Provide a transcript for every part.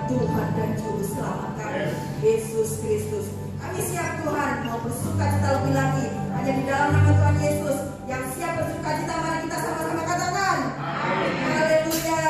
Tuhan dan Juru Selamat kami, Yesus Kristus. Kami siap Tuhan mau bersuka cita lebih lagi hanya di dalam nama Tuhan Yesus. Yang siap bersuka cita, mari kita sama-sama katakan haleluya.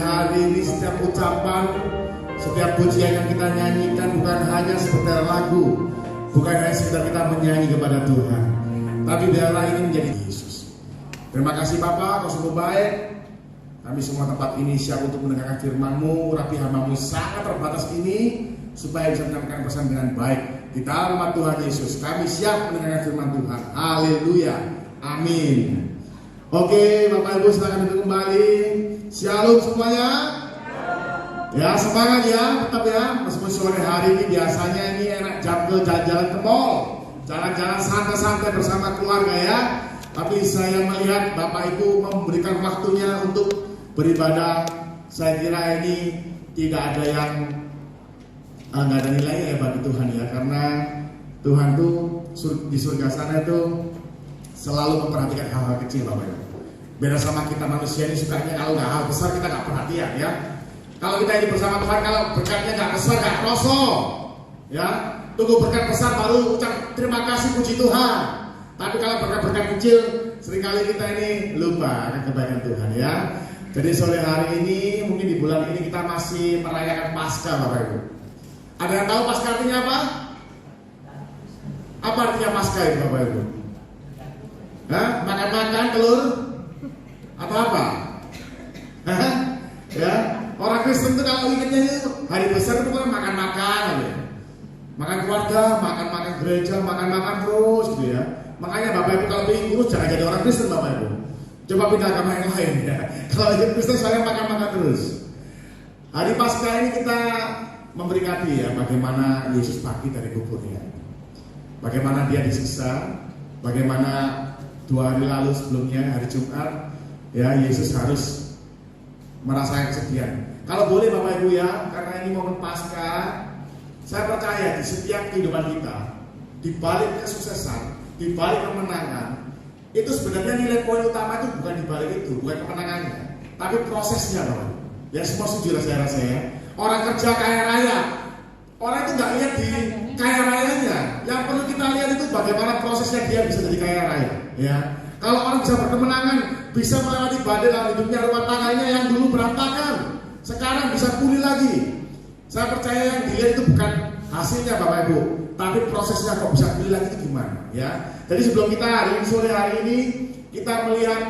hari ini setiap ucapan, setiap pujian yang kita nyanyikan bukan hanya sekedar lagu, bukan hanya sekedar kita menyanyi kepada Tuhan, tapi biarlah ini menjadi Yesus. Terima kasih Bapa, Kau sungguh baik. Kami semua tempat ini siap untuk mendengarkan firman-Mu. Rapi hamba-Mu sangat terbatas ini supaya bisa menyampaikan pesan dengan baik. Di dalam nama Tuhan Yesus kami siap mendengarkan firman Tuhan. Haleluya, amin. Oke, Bapak Ibu silakan duduk kembali. Shalom semuanya. Ya, semangat ya, tetap ya. Meskipun sore hari ini biasanya ini enak jalan-jalan ke mall, jalan-jalan santai-santai bersama keluarga ya. Tapi saya melihat Bapak Ibu memberikan waktunya untuk beribadah. Saya kira ini tidak ada yang nggak ada nilainya ya bagi Tuhan ya, karena Tuhan tuh di surga sana itu selalu memperhatikan hal-hal kecil Bapak Ibu. Beda sama kita manusia ini sukanya kalau nggak hal besar kita nggak perhatian ya. Kalau kita ini bersama Tuhan, kalau berkatnya nggak besar nggak rosok ya. Tunggu berkat besar baru ucap terima kasih puji Tuhan. Tapi kalau berkat-berkat kecil seringkali kita ini lupa akan kebaikan Tuhan ya. Jadi sore hari ini mungkin di bulan ini kita masih merayakan Paskah Bapak Ibu. Ada yang tahu Paskah artinya apa? Apa artinya Paskah itu Bapak Ibu? Hah? Makan-makan telur? Atau apa? Hah? Ya, orang Kristen itu kalau ingatnya itu hari besar itu kan makan-makan ya. Makan keluarga, makan-makan gereja, makan-makan terus gitu ya. Makanya Bapak Ibu kalau ingin kurus jangan jadi orang Kristen Bapak Ibu. Coba pindah agama yang lain ya. Kalau jadi Kristen saya makan-makan terus. Hari Paskah ini kita memperingati ya bagaimana Yesus bangkit dari kuburnya. Bagaimana dia disiksa, bagaimana 2 hari lalu sebelumnya hari Jumat ya Yesus harus merasakan kesedihan. Kalau boleh Bapak Ibu ya, karena ini momen Paskah, saya percaya di setiap kehidupan kita, di balik kesuksesan, di balik kemenangan, itu sebenarnya nilai poin utama itu bukan di balik itu, bukan kemenangannya, tapi prosesnya Bapak. Ya semua setuju lah saya rasa ya. Orang kerja kaya raya, orang itu nggak lihat di kaya rayanya. Yang perlu kita lihat itu bagaimana prosesnya dia bisa jadi kaya raya. Ya, kalau orang bisa berkemenangan, bisa melewati badai dalam hidupnya, rumah tangganya yang dulu berantakan, sekarang bisa pulih lagi. Saya percaya yang dilihat itu bukan hasilnya Bapak Ibu, tapi prosesnya kok bisa pulih lagi itu gimana? Ya, jadi sebelum kita sore hari ini kita melihat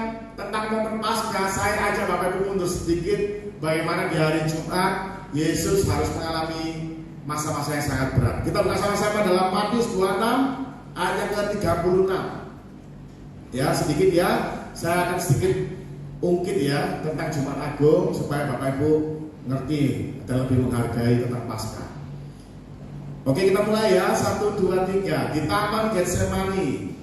tentang momen Paskah, saya ajak Bapak Ibu mundur sedikit bagaimana di hari Jumat Yesus harus mengalami masa-masa yang sangat berat. Kita buka sama-sama dalam Matius 26 ayat ke-36. Ya, sedikit ya. Saya akan sedikit ungkit ya tentang Jumat Agung supaya Bapak Ibu ngerti dan lebih menghargai tentang Paskah. Oke, kita mulai ya. 1, 2, 3. Di Taman Getsemani.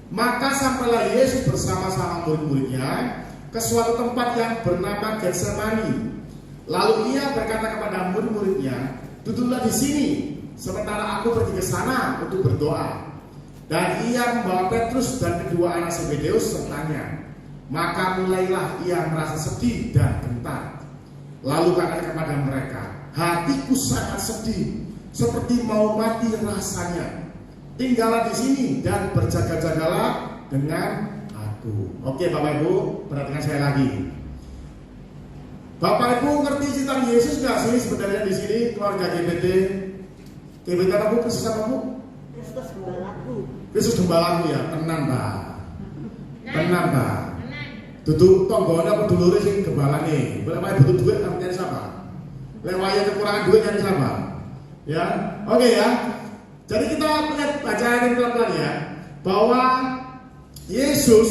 Maka sampailah Yesus bersama-sama murid-muridnya ke suatu tempat yang bernama Getsemani. Lalu ia berkata kepada murid-muridnya, duduklah di sini, sementara aku pergi ke sana untuk berdoa. Dan ia membawa Petrus dan kedua anak Zebedeus sertanya. Maka mulailah ia merasa sedih dan gentar. Lalu kata kepada mereka, hatiku sangat sedih, seperti mau mati rasanya. Tinggallah di sini dan berjaga-jagalah dengan aku. Oke Bapak Ibu, perhatikan saya lagi. Bapak Ibu ngerti cerita Yesus nggak sih sebenarnya di sini keluarga GBT? GBT apa Bu? Kristus apa Bu? Kristus Gembalaku. Kristus Gembalaku ya, tenang Pak. Tenang Pak. Duduk tonggolnya apa dulure sing gembalane. Bapak Ibu butuh duit nyari siapa? Lewaya kekurangan duit nyari siapa? Ya, oke ya. Jadi kita lihat bacaan ini pelan-pelan ya, bahwa Yesus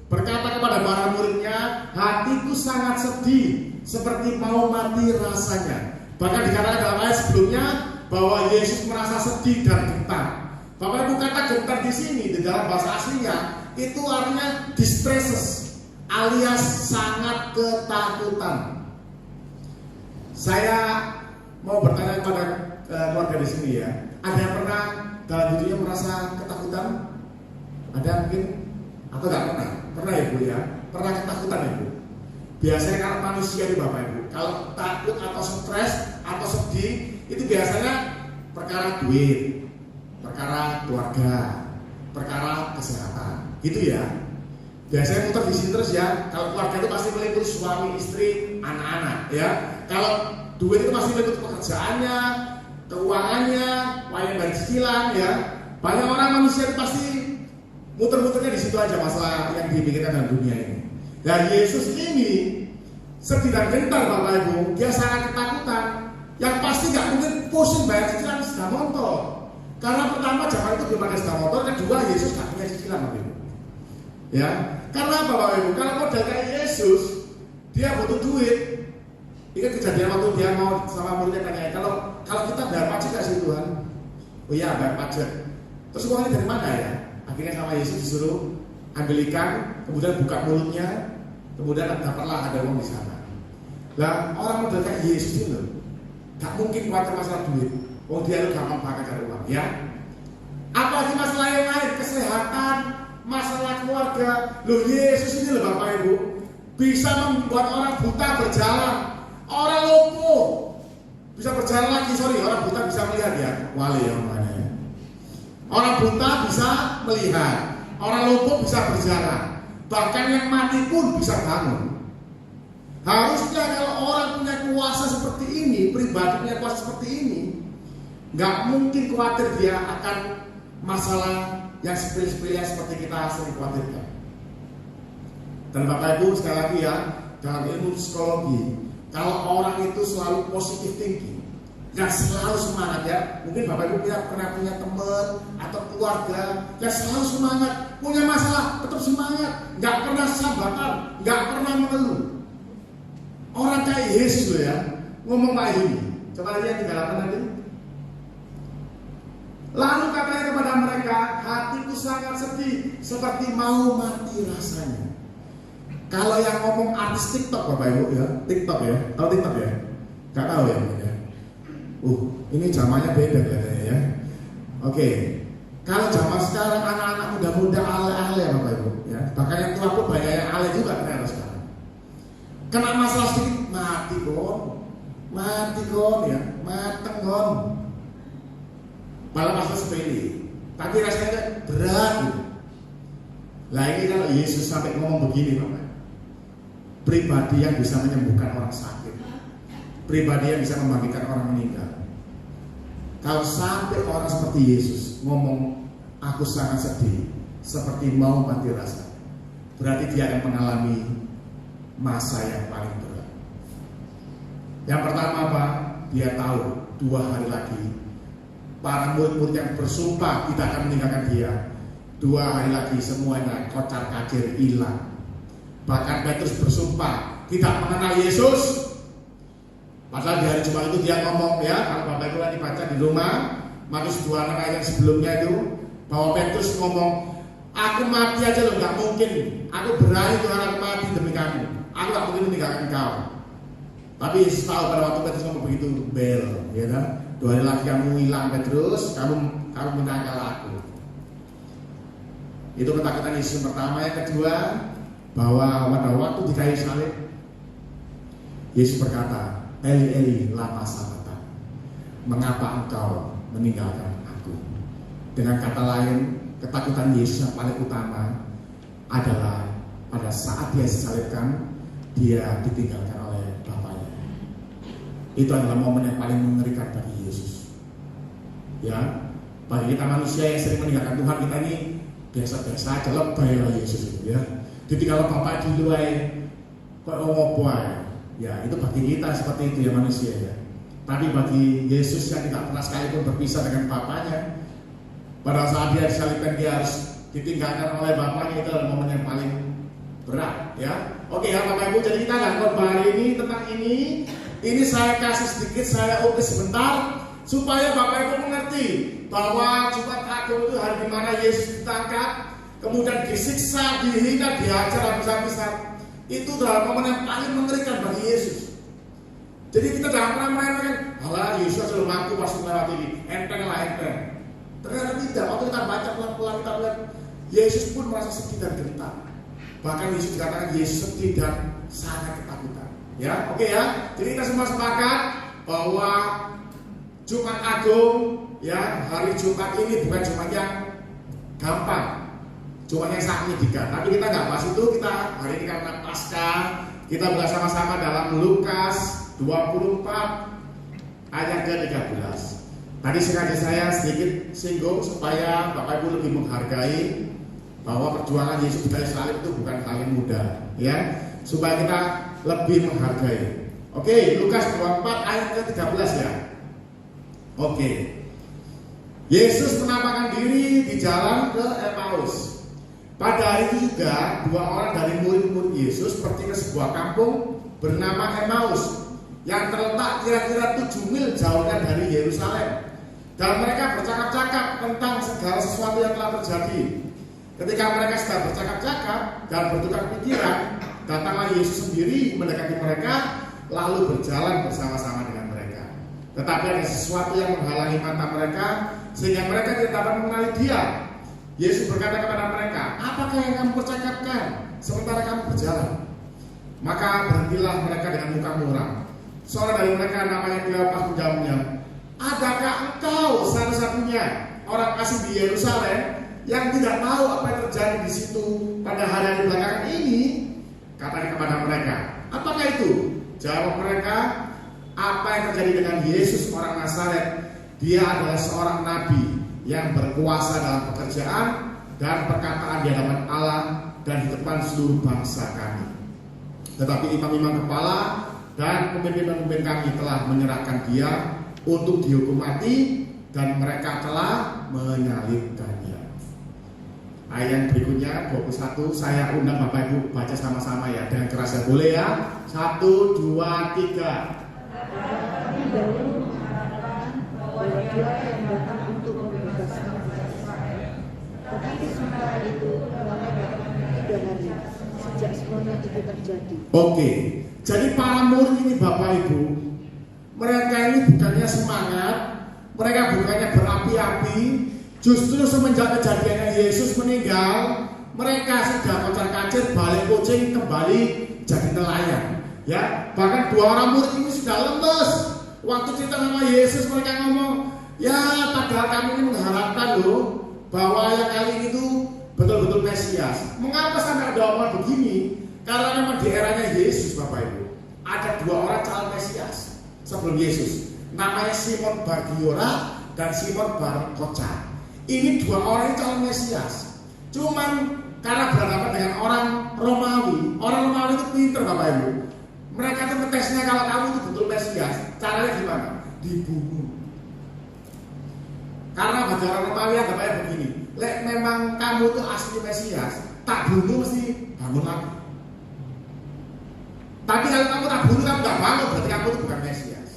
berkata kepada para muridnya, hatiku sangat sedih, seperti mau mati rasanya. Bahkan dikatakan dalam ayat sebelumnya bahwa Yesus merasa sedih dan gentar. Bapak Ibu, kata gentar di sini di dalam bahasa aslinya itu artinya distresses, alias sangat ketakutan. Saya mau bertanya kepada keluarga di sini ya, ada yang pernah dalam hidupnya merasa ketakutan? Ada mungkin? Atau nggak pernah? Pernah ya Bu ya? Pernah ketakutan ya Bu? Biasanya kalau manusia nih Bapak Ibu, kalau takut atau stres atau sedih, itu biasanya perkara duit, perkara keluarga, perkara kesehatan, gitu ya. Biasanya muter di sini terus ya. Kalau keluarga itu pasti meliputi suami, istri, anak-anak ya. Kalau duit itu masih ikut pekerjaannya, keuangannya, wayang dan cicilan ya. Banyak orang manusia itu pasti muter-muternya di situ aja masalah yang dipikirkan dalam dunia ini. Dan Yesus ini sedih dan gentar Bapak Ibu, dia sangat ketakutan. Yang pasti nggak mungkin pusing bayar cicilan sepeda motor. Karena pertama zaman itu belum ada sepeda motor, kedua Yesus nggak punya cicilan Bapak Ibu. Ya, karena apa Bapak Ibu? Kalau model kayak Yesus, dia butuh duit. Ingat kejadian waktu dia mau sama muridnya tanya, kalau kita bayar pajak nggak sih Tuhan? Oh iya bayar pajak. Terus uangnya dari mana ya? Akhirnya sama Yesus disuruh ambil ikan, kemudian buka mulutnya, kemudian dapatlah ada uang di sana. Lah orang model kayak Yesus itu nggak mungkin khawatir masalah duit. Oh dia itu gampang banget cari uang ya. Apalagi masalah yang lain, kesehatan, masalah keluarga. Loh Yesus ini loh Bapak Ibu bisa membuat orang buta berjalan, orang lumpuh bisa berjalan lagi. Orang buta bisa melihat ya, wali ya namanya. Orang buta bisa melihat, orang lumpuh bisa berjalan, bahkan yang mati pun bisa bangun. Harusnya kalau orang punya kuasa seperti ini, pribadi punya kuasa seperti ini, nggak mungkin khawatir dia akan masalah yang sepele-sepele seperti kita sering khawatirkan. Dan Bapak Ibu sekali lagi ya, dalam ilmu psikologi, kalau orang itu selalu positive thinking, yang selalu semangat ya, mungkin Bapak Ibu pernah punya teman atau keluarga yang selalu semangat, punya masalah tetap semangat, nggak pernah sabar, nggak pernah mengeluh. Orang kayak Yesus loh ya, ngomong kayak ini. Coba lihat 38 nanti. Lalu katanya kepada mereka, hatiku sangat sedih, seperti mau mati rasanya. Kalau yang ngomong artis TikTok Bapak Ibu ya, TikTok ya, tahu TikTok ya? Gak tahu ya? Ini zamannya beda katanya ya. Oke. Kalau zaman sekarang anak-anak muda-muda ale-ale ya Bapak Ibu ya. Bahkan yang tua pun banyak yang ale juga ternyata sekarang. Kena masalah sedikit mati kon ya, mateng kon. Malah masalah sepele, tapi rasanya berat gitu. Lah ini kalau Yesus sampai ngomong begini Bapak, pribadi yang bisa menyembuhkan orang sakit, pribadi yang bisa membangkitkan orang meninggal. Kalau sampai orang seperti Yesus ngomong, aku sangat sedih, seperti mau mati rasa, berarti dia akan mengalami masa yang paling berat. Yang pertama apa? Dia tahu 2 hari lagi para murid-murid yang bersumpah tidak akan meninggalkan dia, 2 hari lagi semuanya kocar kacir hilang. Bahkan Petrus bersumpah tidak mengenal Yesus. Padahal di hari Jumat itu dia ngomong ya, kalau Bapak Ibu dibaca di rumah Matius 26 ayat yang sebelumnya itu, bahwa Petrus ngomong, aku mati aja loh, gak mungkin. Aku berani Tuhan, aku mati demi kamu. Aku gak mungkin meninggalkan kau. Tapi Yesus tahu pada waktu Petrus ngomong begitu, bel, ya kan? 2 hari lagi kamu hilang Petrus, kamu menyangkal aku. Itu ketakutan Yesus yang pertama. Yang kedua, bahwa pada waktu di kayu salib, Yesus berkata, Eli Eli lama sabachthani, mengapa engkau meninggalkan aku? Dengan kata lain, ketakutan Yesus yang paling utama adalah pada saat dia disalibkan, dia ditinggalkan oleh Bapaknya. Itu adalah momen yang paling mengerikan bagi Yesus. Ya, bagi kita manusia yang sering meninggalkan Tuhan, kita ini biasa-biasa aja, lebay lah Yesus itu ya. Ditinggal Bapak di luar, kok ngopo. Ya, itu bagi kita seperti itu ya manusia ya. Tapi bagi Yesus yang tidak pernah sekalipun berpisah dengan Bapaknya, pada saat dia disalibkan dia harus ditinggalkan oleh Bapaknya, itu adalah momen yang paling berat ya. Oke ya Bapak Ibu, jadi kita akan khotbah hari ini tentang ini saya kasih sedikit, saya ulas sebentar supaya Bapak Ibu mengerti bahwa Jumat Agung itu hari dimana Yesus ditangkap, kemudian disiksa, dihina, dihajar habis-habisan. Itu adalah momen yang paling mengerikan bagi Yesus. Jadi kita jangan pernah main-main, alah Yesus sudah mampu pasti melewati ini, enteng. Ternyata tidak. Waktu kita baca pelan-pelan, kita lihat Yesus pun merasa sedih dan gentar. Bahkan Yesus dikatakan Yesus sedih dan sangat ketakutan. Ya, oke ya. Jadi kita semua sepakat bahwa Jumat Agung, ya hari Jumat ini bukan Jumat yang gampang. Cuma yang sangat menyedihkan, tapi kita nggak bahas itu. Kita hari ini karena Paskah, Kita buka sama-sama dalam Lukas 24 ayat ke-13. Tadi sengaja saya sedikit singgung supaya Bapak Ibu lebih menghargai bahwa perjuangan Yesus di kayu salib itu bukan hal yang mudah, ya. Supaya kita lebih menghargai. Oke, Lukas 24 ayat ke-13 ya. Oke. Yesus menampakkan diri di jalan ke Emmaus. Pada hari itu juga 2 orang dari murid-murid Yesus pergi ke sebuah kampung bernama Emmaus yang terletak kira-kira 7 mil jauhnya dari Yerusalem. Dan mereka bercakap-cakap tentang segala sesuatu yang telah terjadi. Ketika mereka sedang bercakap-cakap dan bertukar pikiran, datanglah Yesus sendiri mendekati mereka, lalu berjalan bersama-sama dengan mereka. Tetapi ada sesuatu yang menghalangi mata mereka, sehingga mereka tidak dapat mengenali Dia. Yesus berkata kepada mereka, "Apakah yang kamu percakapkan sementara kamu berjalan?" Maka berhentilah mereka dengan muka muram. Seorang dari mereka namanya Kleopas menjawabnya, "Adakah engkau satu-satunya orang asing di Yerusalem yang tidak tahu apa yang terjadi di situ pada hari-hari belakangan ini?" Katanya kepada mereka, "Apakah itu?" Jawab mereka, "Apa yang terjadi dengan Yesus orang Nazaret? Dia adalah seorang nabi yang berkuasa dalam pekerjaan dan perkataan di hadapan Allah dan di depan seluruh bangsa kami. Tetapi imam-imam kepala dan pemimpin-pemimpin kami telah menyerahkan Dia untuk dihukum mati dan mereka telah menyalibkannya." Ayat berikutnya 21, saya undang Bapak Ibu baca sama-sama ya dengan keras ya, boleh ya? 1, 2, 3. Kami dahulu mengharapkan bahwa Dia yang datang untuk membebaskan Israel. Tetapi sementara itu telah lewat 3 hari sejak semuanya itu terjadi. Oke, jadi para murid ini Bapak Ibu, mereka ini bukannya semangat, mereka bukannya berapi-api. Justru semenjak kejadiannya Yesus meninggal, mereka sudah kocar-kacir, balik kucing, kembali jadi nelayan. Ya, bahkan 2 orang murid ini sudah lemes. Waktu cerita sama Yesus mereka ngomong, "Ya, padahal kami ini mengharapkan loh bahwa yang kali ini tuh betul-betul Mesias." Mengapa sampai ada orang begini? Karena memang di eranya Yesus, Bapak Ibu, ada 2 orang calon Mesias sebelum Yesus. Namanya Simon Bargiora dan Simon Bar-Kokhba. Ini 2 orang calon Mesias. Cuman karena berhadapan dengan orang Romawi itu pinter Bapak Ibu. Mereka tuh ngetesnya kalau kamu itu betul Mesias, caranya gimana? Dibunuh. Karena bagi orang Romawi ada kayak begini, lek memang kamu tuh asli Mesias, tak bunuh mesti bangun lagi. Tapi kalau kamu tak bunuh, kamu gak bangun, berarti kamu itu bukan Mesias.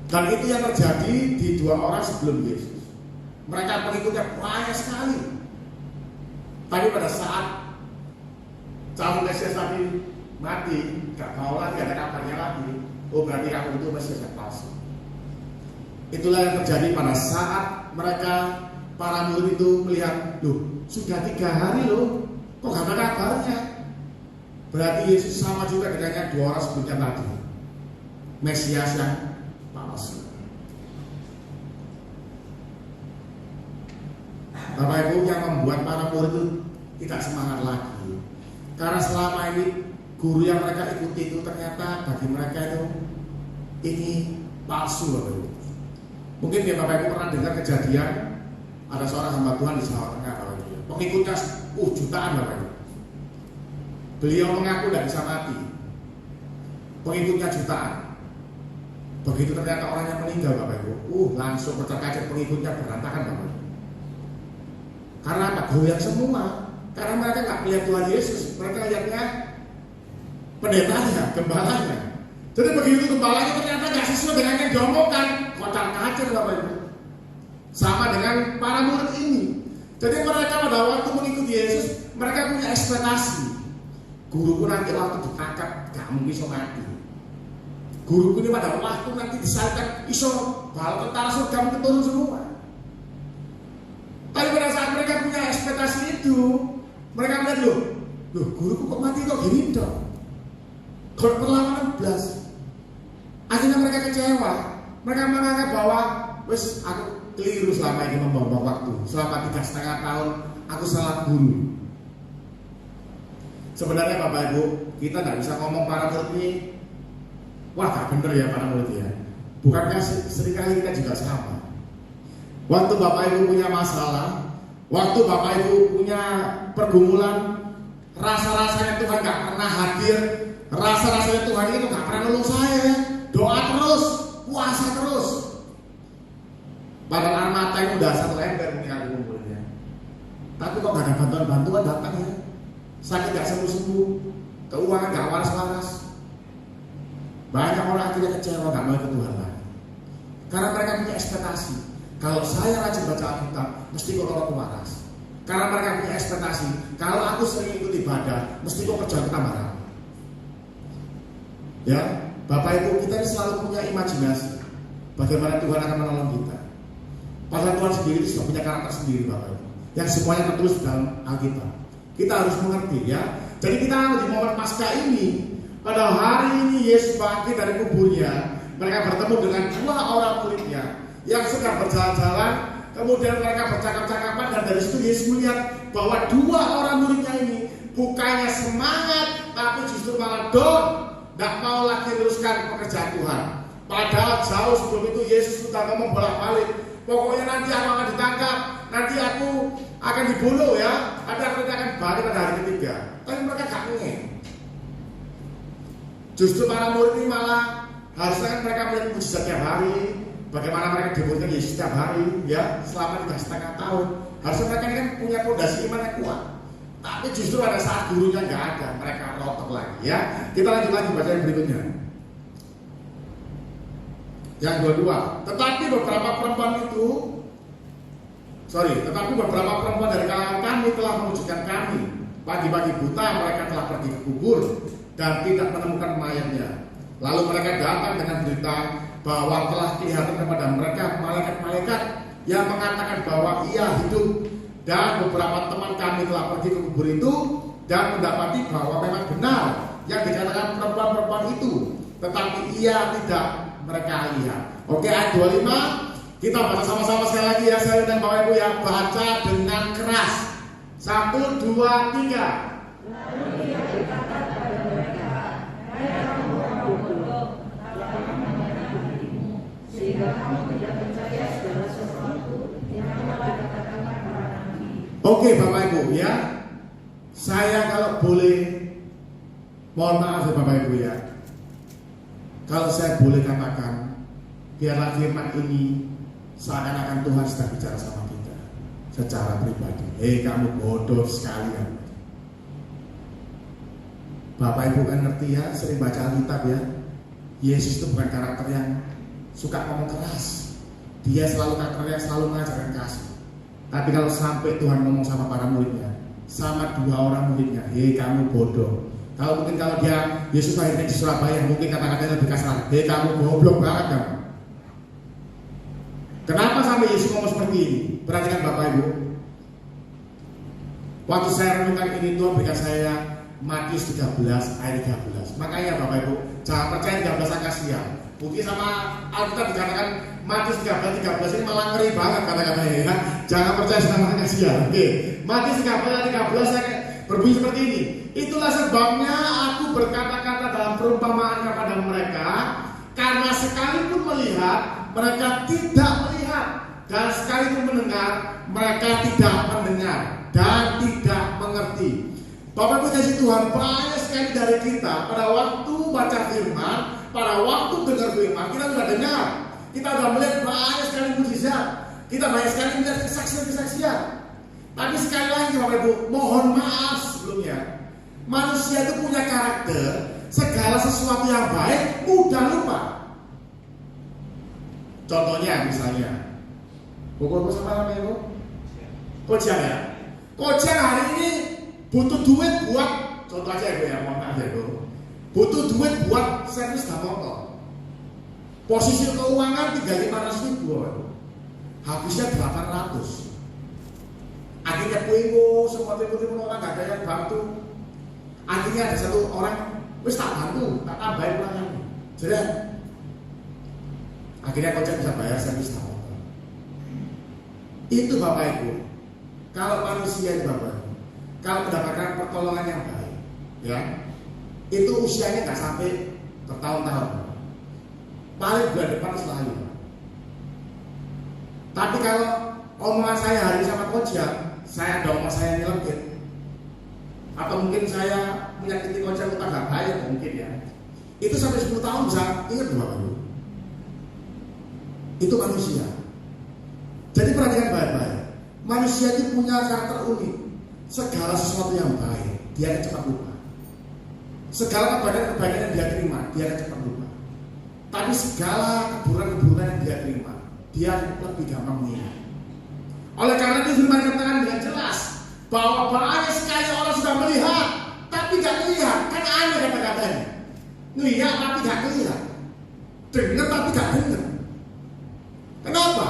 Dan itu yang terjadi di 2 orang sebelum Yesus. Mereka pengikutnya banyak sekali. Tapi pada saat calon Mesias tadi mati, gak mau lagi, ada kabarnya lagi, oh berarti kamu itu Mesias yang palsu. Itulah yang terjadi pada saat mereka, para murid itu melihat, loh sudah 3 hari loh, kok gak ada kabarnya. Berarti Yesus sama juga dengan yang 2 orang sebelumnya tadi, Mesias yang palsu. Bapak Ibu, yang membuat para murid itu tidak semangat lagi, karena selama ini guru yang mereka ikuti itu ternyata bagi mereka itu ini palsu, Bapak Ibu. Mungkin ya Bapak Ibu pernah dengar kejadian ada seorang hamba Tuhan di Jawa Tengah, Bapak Ibu. Pengikutnya jutaan, Bapak Ibu. Beliau mengaku tidak bisa mati. Pengikutnya jutaan. Begitu ternyata orangnya meninggal, Bapak Ibu, langsung berterkaget pengikutnya berantakan, Bapak Ibu. Karena apa? Goyang semua. Karena mereka nggak melihat Tuhan Yesus, mereka lihatnya pendetanya, gembalanya. Jadi begitu gembalanya ternyata nggak sesuai dengan yang diomongkan, kocar-kacir Bapak Ibu. Sama dengan para murid ini. Jadi mereka pada waktu mengikuti Yesus, mereka punya ekspektasi. Guruku nanti waktu ditangkap, gak mungkin iso mati. Guruku ini pada waktu nanti disalibkan, iso bal tentara surga mungkin turun semua. Tapi pada saat mereka punya ekspektasi itu, mereka melihat loh guruku kok mati kok gini dong. Kalau perlawanan 16, akhirnya mereka kecewa. Mereka menganggap bahwa wes aku keliru selama ini membuang waktu. Selama 3,5 tahun aku salah guru. Sebenarnya Bapak Ibu, kita nggak bisa ngomong para murid ini, wah gak bener ya para murid ya. Bukankah seringkali kita juga sama? Waktu Bapak Ibu punya masalah, waktu Bapak Ibu punya pergumulan, rasa-rasanya Tuhan gak pernah hadir, rasa-rasanya Tuhan itu gak pernah nolong saya. Doa terus, puasa terus. Padahal mata itu udah 1 ember mungkin aku kumpulnya. Tapi kok gak ada bantuan-bantuan datang ya. Sakit gak sembuh-sembuh, keuangan gak waras-waras. Banyak orang akhirnya kecewa, gak mau ke Tuhan lagi. Karena mereka punya ekspektasi, kalau saya rajin baca Alkitab, mesti kok orang waras. Karena mereka punya ekspektasi, kalau aku sering ikut ibadah, mesti kok kerjaan tambah ramai. Ya, Bapak Ibu, kita ini selalu punya imajinasi bagaimana Tuhan akan menolong kita. Padahal Tuhan sendiri sudah punya karakter sendiri, Bapak Ibu, yang semuanya tertulis dalam Alkitab. Kita harus mengerti ya. Jadi kita di momen Paskah ini, pada hari ini Yesus bangkit dari kuburnya. Mereka bertemu dengan 2 orang muridnya yang sedang berjalan-jalan. Kemudian mereka bercakap-cakapan, dan dari situ Yesus melihat bahwa 2 orang muridnya ini bukannya semangat, tapi justru malah down, tidak mau lagi teruskan pekerjaan Tuhan. Padahal jauh sebelum itu Yesus sudah ngomong bolak-balik, pokoknya nanti aku akan ditangkap, nanti aku akan dibunuh ya, nanti aku akan balik pada hari ketiga. Tapi mereka gak ingin. Justru para murid ini malah harusnya kan mereka melihat mujizat tiap hari, bagaimana mereka dimuridkan Yesus setiap hari ya, selama 3,5 tahun. Harusnya mereka ini kan punya fondasi iman yang kuat. Tapi justru pada saat gurunya nggak ada, mereka rontok lagi ya. Kita lanjut lagi baca yang berikutnya. Yang kedua, tetapi beberapa perempuan dari kalangan kami telah mewujudkan kami. Pagi-pagi buta mereka telah pergi ke kubur dan tidak menemukan mayatnya. Lalu mereka datang dengan berita bahwa telah kelihatan kepada mereka malaikat-malaikat yang mengatakan bahwa ia hidup. Dan beberapa teman kami telah pergi ke kubur itu dan mendapati bahwa memang benar yang dikatakan perempuan-perempuan itu, tetapi ia tidak mereka lihat. Oke, ayat 25 kita baca sama-sama sekali lagi ya. Saya undang Bapak Ibu yang baca dengan keras. 1, 2, 3. Lalu ia berkata kepada mereka, hai kamu orang bodoh, apa namanya hatimu, sehingga kamu tidak percaya segala sesuatu yang telah dikatakan para nabi. Oke Bapak Ibu ya, saya kalau boleh mohon maaf ya Bapak Ibu ya, kalau saya boleh katakan, biarlah firman ini seakan-akan Tuhan sedang bicara sama kita secara pribadi. Kamu bodoh sekalian. Bapak Ibu kan ngerti ya, sering baca Alkitab ya. Yesus itu bukan karakter yang suka ngomong keras. Dia selalu karakter yang selalu mengajarkan kasih. Tapi kalau sampai Tuhan ngomong sama para muridnya, sama 2 orang muridnya, kamu bodoh. Kalau dia Yesus lahirnya di Surabaya, mungkin kata-katanya lebih kasar. Kamu goblok banget kamu. Kenapa sampai Yesus ngomong seperti ini? Perhatikan Bapak Ibu. Waktu saya renungkan ini, Tuhan berikan saya Matius 13 ayat 13. Makanya Bapak Ibu, jangan percaya 13 Akasia. Mungkin sama Alkitab dikatakan Matius 13 ini malah ngeri banget kata-katanya ya. Jangan percaya sama Akasia. Oke. Matius 13 ayat 13 saya berbunyi seperti ini. Itulah sebabnya aku berkata-kata dalam perumpamaan kepada mereka, karena sekalipun melihat mereka tidak melihat, dan sekalipun mendengar mereka tidak mendengar dan tidak mengerti. Bapak Ibu kasih Tuhan, banyak sekali dari kita pada waktu baca firman, pada waktu dengar firman, kita sudah dengar, kita sudah melihat banyak sekali mujizat, kita banyak sekali melihat kesaksian-kesaksian. Tapi sekali lagi Bapak Ibu, mohon maaf sebelumnya, manusia itu punya karakter, segala sesuatu yang baik mudah lupa. Contohnya misalnya, pukul sama namanya Bu? Kojang ya. Kojang hari ini butuh duit buat, contoh aja ya Bu ya, mohon maaf ya Bu. Butuh duit buat servis motor. Posisi keuangan 3.500.000 habisnya 800. Akhirnya bingung, semua tipu-tipu orang gak ada yang bantu. Akhirnya ada satu orang, wis tak bantu, tak tambahin uangnya. Jadi akhirnya Kojang bisa bayar servis motor. Itu Bapak Ibu, kalau manusia itu Bapak Ibu, kalau mendapatkan pertolongan yang baik, ya, itu usianya nggak sampai bertahun-tahun, paling bulan depan selalu. Tapi kalau omongan saya hari sama Kojak, saya ada omong saya nyelekit, atau mungkin saya menyakiti Kojak utang gak bayar mungkin ya, itu sampai 10 tahun bisa ingat Bapak Ibu. Itu manusia. Jadi perhatikan baik-baik. Manusia itu punya karakter unik. Segala sesuatu yang baik, dia akan cepat lupa. Segala kebaikan yang dia terima, dia akan cepat lupa. Tapi segala keburukan yang dia terima, dia lebih gampang mengingat. Oleh karena itu firman katakan dengan jelas bahwa banyak sekali orang sudah melihat, tapi gak melihat. Kan aneh kata-katanya. Lihat tapi gak melihat, dengar tapi gak dengar. Kenapa?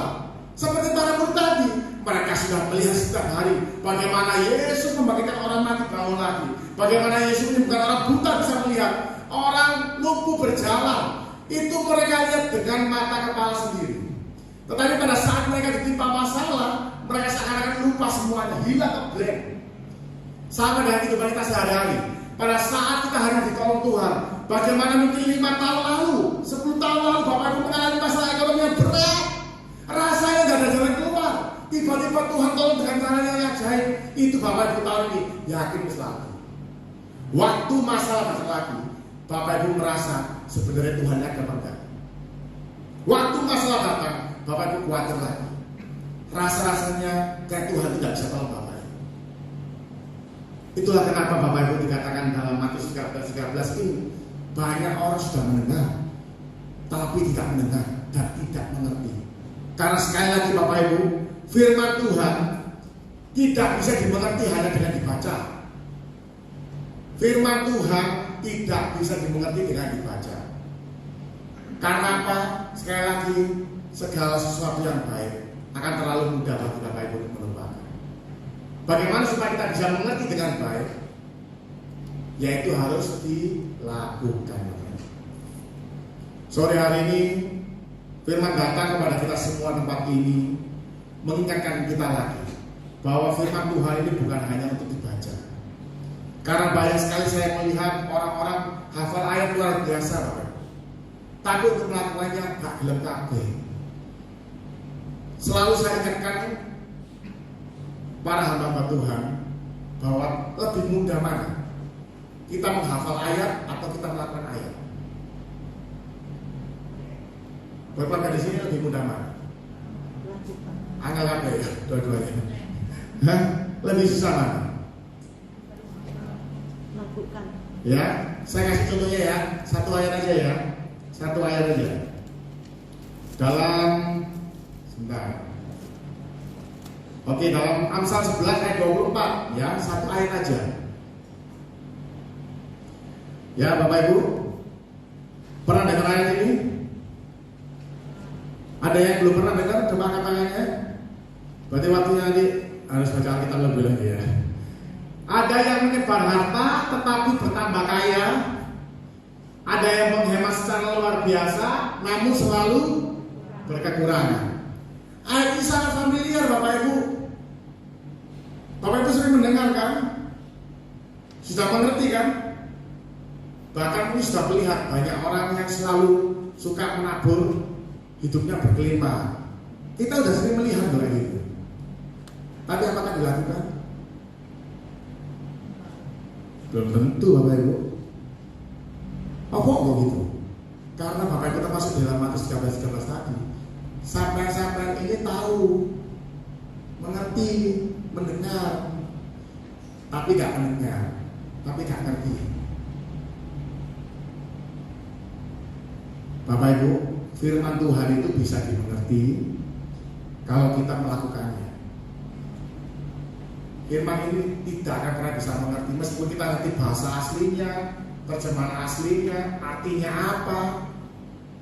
Seperti para murid tadi, mereka sudah melihat setiap hari bagaimana Yesus membangkitkan orang mati bangun lagi, bagaimana Yesus menyembuhkan orang buta bisa melihat, orang lumpuh berjalan. Itu mereka lihat dengan mata kepala sendiri. Tetapi pada saat mereka ditimpa masalah, mereka seakan-akan lupa semuanya, hilang ke blank. Sama dengan kehidupan kita sehari-hari. Pada saat kita hadir di kolong Tuhan, bagaimana mungkin 5 tahun lalu, 10 tahun lalu Bapak Ibu mengalami masalah ekonomi yang berat, rasanya gak ada jalan keluar. Tiba-tiba Tuhan tolong dengan caranya yang ajaib. Itu Bapak Ibu tahun ini yakin selalu. Waktu masalah lagi, Bapak Ibu merasa sebenarnya Tuhan ada apa enggak. Waktu masalah datang, Bapak Ibu khawatir lagi. Rasa-rasanya kayak Tuhan tidak bisa tolong Bapak Ibu. Itulah kenapa Bapak Ibu dikatakan dalam Matius 13 ini, banyak orang sudah mendengar, tapi tidak mendengar dan tidak mengerti. Karena sekali lagi Bapak Ibu, firman Tuhan tidak bisa dimengerti hanya dengan dibaca. Firman Tuhan tidak bisa dimengerti dengan dibaca. Karena apa? Sekali lagi, segala sesuatu yang baik akan terlalu mudah bagi Bapak Ibu untuk melupakan. Bagaimana supaya kita bisa mengerti dengan baik? Yaitu harus dilakukan. Sore hari ini firman datang kepada kita semua tempat ini, mengingatkan kita lagi bahwa firman Tuhan ini bukan hanya untuk dibaca. Karena banyak sekali saya melihat orang-orang hafal ayat luar biasa, Bapak. Tapi untuk melakukannya gak gelem kabeh. Selalu saya ingatkan para hamba Tuhan bahwa lebih mudah mana kita menghafal ayat atau kita melakukan ayat. Bapak di sini lebih mudah mana? Angel apa ya? Dua-duanya. Hah? Lebih susah mana? Lakukan. Ya, saya kasih contohnya ya. Satu ayat aja ya. Satu ayat aja. Dalam sebentar. Oke, dalam Amsal 11 ayat 24 ya, satu ayat aja. Ya, Bapak Ibu, pernah dengar ayat ini? Ada yang belum pernah dengar? Coba angkat tangannya. Berarti waktunya nanti harus baca Alkitab lebih lagi ya. Ada yang menyebar harta tetapi bertambah kaya. Ada yang menghemat secara luar biasa namun selalu berkekurangan. Ayat ini sangat familiar Bapak Ibu. Bapak Ibu sering mendengar kan? Sudah mengerti kan? Bahkan ini sudah melihat banyak orang yang selalu suka menabur, hidupnya berkelima. Kita sudah sering melihat kayak gitu. Tapi apakah dilakukan? Belum tentu Bapak Ibu. Apa kok gitu? Karena Bapak Ibu termasuk dalam Matius 13 tadi. Sampai ini tahu, mengerti, mendengar, tapi gak mendengar, tapi gak ngerti. Bapak Ibu, firman Tuhan itu bisa dimengerti kalau kita melakukannya. Firman ini tidak akan pernah bisa mengerti meskipun kita ngerti bahasa aslinya, terjemahan aslinya, artinya apa,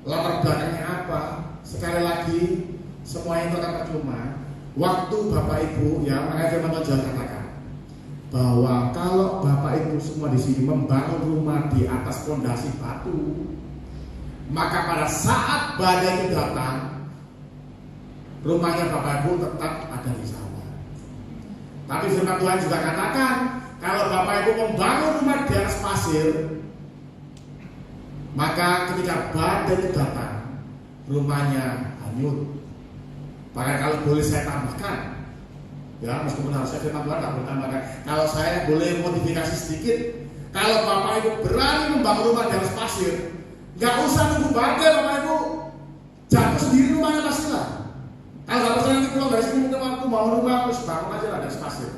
latar belakangnya apa. Sekali lagi, semua itu akan percuma. Waktu Bapak Ibu, ya, makanya firman Tuhan katakan bahwa kalau Bapak Ibu semua di sini membangun rumah di atas fondasi batu, maka pada saat badai itu datang, rumahnya Bapak Ibu tetap ada di sana. Tapi firman Tuhan juga katakan, kalau Bapak Ibu membangun rumah di atas pasir, Maka ketika badai itu datang, rumahnya hanyut. Bahkan kalau boleh saya tambahkan, ya meskipun harusnya firman Tuhan tak boleh tambahkan, kalau saya boleh modifikasi sedikit, kalau Bapak Ibu berani membangun rumah di atas pasir, nggak usah nunggu badai, Bapak Ibu jatuh sendiri rumahnya pastilah. Kalau nggak percaya nanti pulang dari sini mungkin aku mau rumah terus bangun aja lah di atas pasir,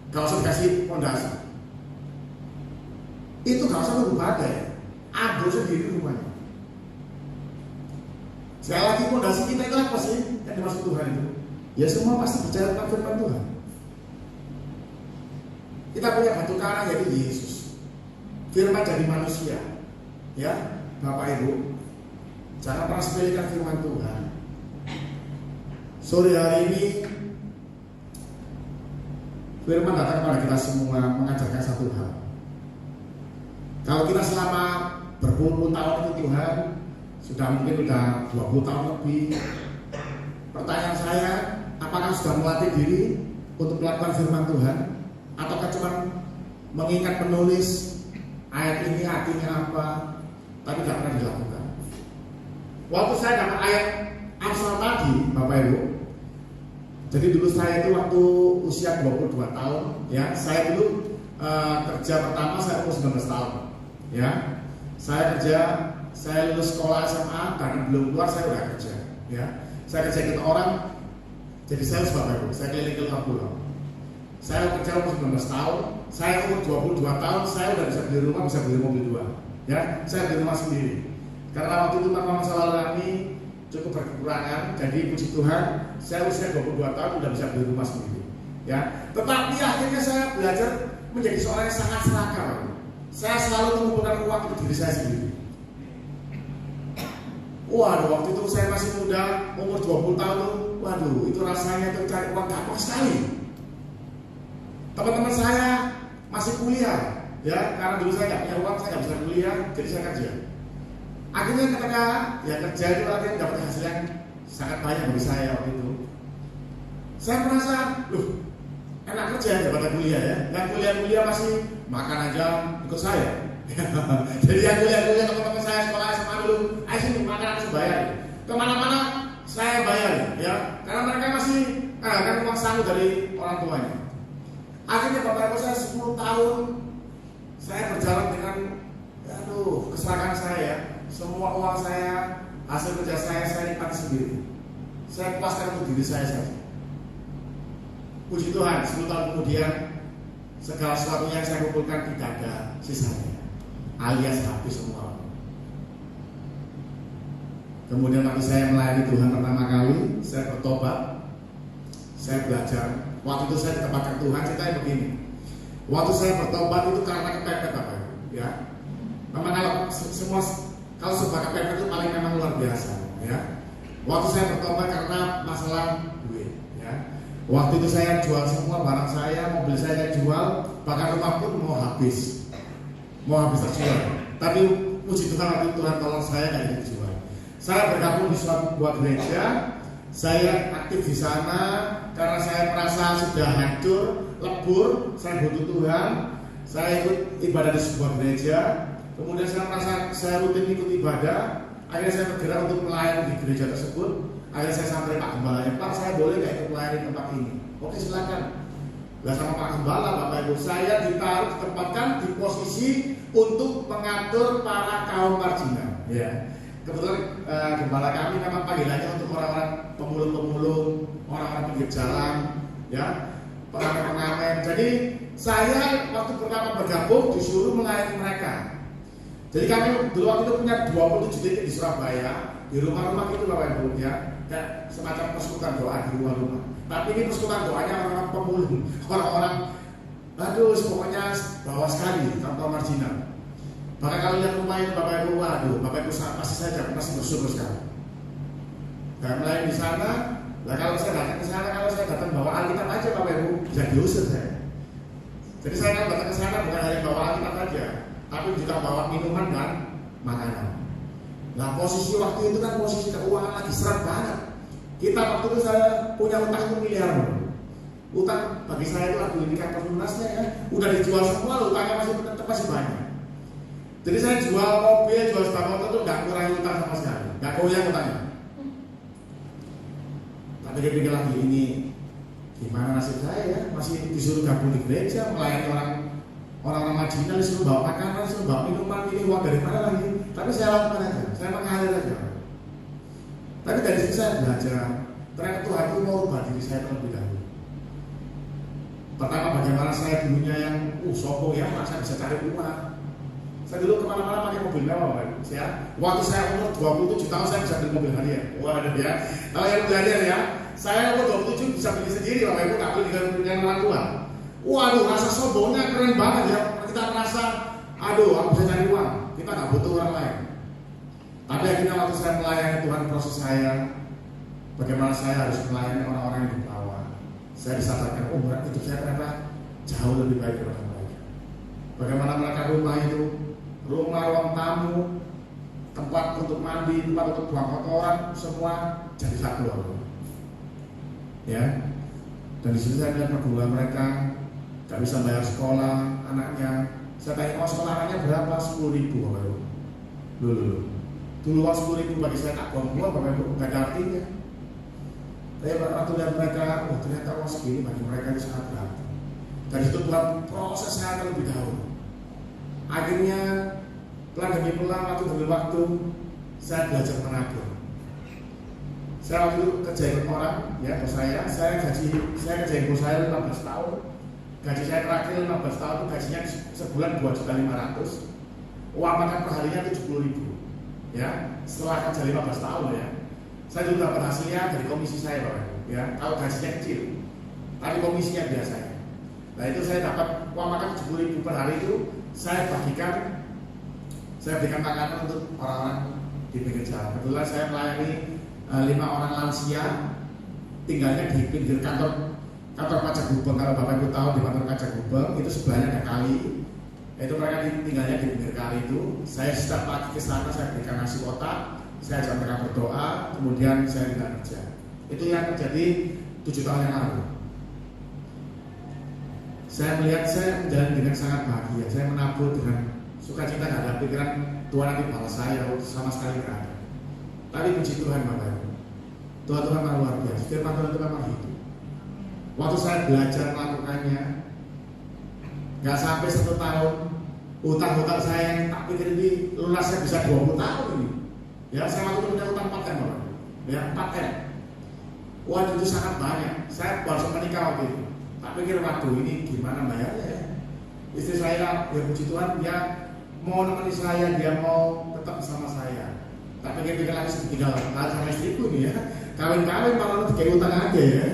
nggak usah dikasih fondasi. Itu nggak usah nunggu badai, ambruk sendiri rumahnya. Sekali lagi fondasi kita itu apa sih yang dimaksud Tuhan itu? Ya semua pasti percaya tentang firman Tuhan. Kita punya batu karang yaitu Yesus. Firman jadi manusia. Ya, Bapak Ibu, jangan pernah sepelekan firman Tuhan. Sore hari ini firman datang kepada kita semua mengajarkan satu hal. Kalau kita selama berpuluh-puluh tahun itu Tuhan, sudah mungkin 20 tahun lebih. Pertanyaan saya, apakah sudah melatih diri untuk melakukan firman Tuhan? Ataukah cuma mengingat penulis ayat ini artinya apa, tapi tidak pernah dilakukan? Waktu saya dapat ayat Amsal tadi, Bapak Ibu, jadi dulu saya itu waktu usia 22 tahun, ya, saya dulu kerja pertama saya umur 19 tahun, ya, saya kerja, saya lulus sekolah SMA dan belum keluar saya udah kerja, ya, saya kerja ke orang, jadi sales, Bapak Ibu, saya keliling ke luar pulau. Saya kerja umur 19 tahun, saya umur 22 tahun, saya udah bisa beli rumah, bisa beli mobil 2, ya, saya beli rumah sendiri. Karena waktu itu tanpa masalah kami cukup berkekurangan, jadi puji Tuhan, saya usia 22 tahun udah bisa beli rumah sendiri, ya. Tetapi akhirnya saya belajar menjadi seorang yang sangat serakah. Saya selalu mengumpulkan uang untuk diri saya sendiri. Waduh, waktu itu saya masih muda, umur 20 tahun, waduh, itu rasanya tuh cari uang gampang sekali. Teman-teman saya masih kuliah, ya, karena dulu saya nggak punya uang, saya nggak bisa kuliah, jadi saya kerja. Akhirnya ketika ya kerja itu akhirnya dapat hasil yang sangat banyak bagi saya waktu itu. Saya merasa, loh, enak kerja daripada kuliah ya. Yang kuliah masih makan aja ikut saya. Jadi yang kuliah teman-teman saya sekolah SMA dulu, ayo sini makan aku bayar. Kemana-mana saya bayar, ya, karena mereka masih kan uang sanggup dari orang tuanya. Akhirnya Bapak Ibu saya 10 tahun saya berjalan dengan keserakan saya. Semua uang saya, hasil kerja saya nikmati sendiri. Saya puaskan untuk diri saya saja. Puji Tuhan, 10 tahun kemudian segala sesuatunya yang saya kumpulkan tidak ada sisanya, alias habis semua. Kemudian waktu saya melayani Tuhan pertama kali, saya bertobat, saya belajar. Waktu itu saya ditempatkan Tuhan, ceritanya begini. Waktu saya bertobat itu karena kepepet, Bapak Ibu, ya. Memang kalau sebuah kepepet itu paling memang luar biasa, ya. Waktu saya bertobat karena masalah duit, ya. Waktu itu saya jual semua barang saya, mobil saya jual, bahkan rumah pun mau habis terjual. Tapi puji Tuhan, waktu itu Tuhan tolong saya nggak dijual. Saya bergabung di suatu buah gereja, saya aktif di sana karena saya merasa sudah hancur, lebur, saya butuh Tuhan. Saya ikut ibadah di sebuah gereja. Kemudian saya merasa saya rutin ikut ibadah. Akhirnya saya bergerak untuk melayani di gereja tersebut. Akhirnya saya sampai Pak Gembalanya, Pak, saya boleh nggak ikut melayani tempat ini? Oke, silakan. Lah sama Pak Gembala, Bapak Ibu, saya ditempatkan di posisi untuk mengatur para kaum marginal. Ya. Kebetulan gembala kami memang panggilannya untuk orang-orang pemulung-pemulung, orang-orang pinggir jalan, ya, pengamen-pengamen. Jadi saya waktu pertama bergabung disuruh melayani mereka. Jadi kami dulu waktu itu punya 27 titik di Surabaya, di rumah-rumah itu, Bapak Ibu, ya, kayak semacam persekutuan doa di rumah-rumah. Tapi ini persekutuan doanya orang-orang pemulung, orang-orang, pokoknya bawah sekali, tanpa marginal. Maka kalau lihat rumah ini Bapak Ibu, waduh, Bapak Ibu pasti saya pasti bersyukur sekali. Dan melayani di sana, nah kalau saya datang ke sana, kalau saya datang bawa Alkitab aja Bapak Ibu, bisa diusir saya. Jadi saya kan datang ke sana bukan hanya bawa Alkitab aja, tapi juga bawa minuman dan makanan. Nah posisi waktu itu kan posisi keuangan lagi seret banget. Kita waktu itu saya punya utang 1 miliar. Utang bagi saya itu lagu ini kan pelunasnya ya, udah dijual semua, utangnya masih banyak. Jadi saya jual mobil, jual sepeda motor itu nggak kurangi utang sama sekali, nggak goyang utangnya. Tapi dia pikir lagi, ini gimana nasib saya ya? Masih disuruh gabung di gereja, melayani orang-orang marginal, disuruh bawa makanan, disuruh bawa minuman, ini uang dari mana lagi? Tapi saya lakukan aja, saya mengalir aja. Tapi dari situ saya belajar, ternyata Tuhan itu mau ubah diri saya terlebih dahulu. Pertama, bagaimana saya dulunya yang sombong ya, saya bisa cari uang. Saya dulu kemana-mana pakai mobil mewah, ya. Waktu saya umur 27 tahun saya bisa beli mobil harian. Waduh ya. Kalau yang mobil harian ya, saya umur 27 bisa beli sendiri, Bapak Ibu, nggak beli dengan orang tua. Waduh, rasa sombongnya keren banget ya. Kita merasa, aduh, aku bisa cari uang. Kita nggak butuh orang lain. Tapi akhirnya waktu saya melayani Tuhan, proses saya, bagaimana saya harus melayani orang-orang yang di bawah, saya disadarkan, oh itu saya ternyata jauh lebih baik daripada mereka. Bagaimana mereka rumah itu, rumah ruang tamu, tempat untuk mandi, tempat untuk buang kotoran, semua jadi satu. Ya, dan di sini saya melihat pergumulan mereka, gak bisa bayar sekolah anaknya. Saya tanya, mau sekolah anaknya berapa? 10.000 Bapak Ibu. Dulu uang 10.000 bagi saya tak buang-buang, Bapak Ibu, gak ada artinya. Tapi waktu lihat mereka, oh ternyata uang segini bagi mereka itu sangat berarti. Dari situ Tuhan proses saya terlebih dahulu. Akhirnya pelan demi pelan, waktu demi waktu, saya belajar menabung. Saya waktu itu kerja ikut orang, ya bos saya kerja ikut saya 15 tahun. Gaji saya terakhir 15 tahun itu gajinya sebulan 2.500.000. Uang makan perharinya 70.000. Ya, setelah kerja 15 tahun ya. Saya juga dapat hasilnya dari komisi saya, Bapak. Ya, kalau gajinya kecil, tapi komisinya biasanya. Nah itu saya dapat uang makan 70.000 per hari itu saya berikan makanan untuk orang-orang di pinggir jalan. Kebetulan saya melayani 5 orang lansia tinggalnya di pinggir kantor pajak Gubeng. Kalau Bapak Ibu tahu di kantor pajak Gubeng itu sebelahnya ada kali. Itu mereka tinggalnya di pinggir kali itu. Saya setiap pagi ke sana, saya berikan nasi kotak, saya ajak mereka berdoa, kemudian saya tidak kerja. Itu yang terjadi 7 tahun yang lalu. Saya melihat saya menjalani dengan sangat bahagia. Saya menabur dengan sukacita, nggak ada pikiran Tuhan nanti balas saya, sama sekali nggak ada. Tapi puji Tuhan Bapak Ibu, Tuhan memang luar biasa. Firman Tuhan itu memang hidup. Waktu saya belajar melakukannya, nggak sampai 1 tahun, utang-utang saya yang tak pikir ini lunasnya bisa 20 tahun ini. Ya, saya waktu itu punya utang 4 M, Bapak. Ya, 4 M. Wah itu sangat banyak. Saya baru menikah waktu itu. Tak pikir waduh ini gimana bayarnya ya. Istri saya, ya puji Tuhan, dia mau nemani saya, dia mau tetap bersama saya. Tak pikir lagi tinggal sama istriku nih ya. Kawin-kawin malah kayak utang aja ya.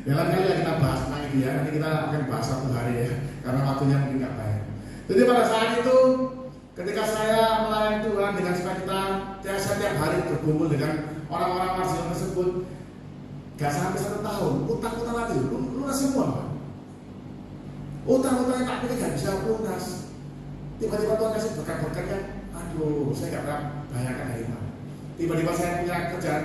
Ya lain kali ya kita bahas tentang ini ya. Nanti kita akan bahas satu hari ya. Karena waktunya mungkin nggak banyak. Jadi pada saat itu, ketika saya melayani Tuhan dengan sukacita, saya tiap hari berkumpul dengan orang-orang marginal tersebut. Gak sampai 1 tahun, utang-utang lagi, lunas semua. Utang-utangnya tak pikir gak bisa lunas. Tiba-tiba Tuhan kasih berkat-berkatnya, aduh saya gak pernah bayangkan dari mana. Tiba-tiba saya punya kerjaan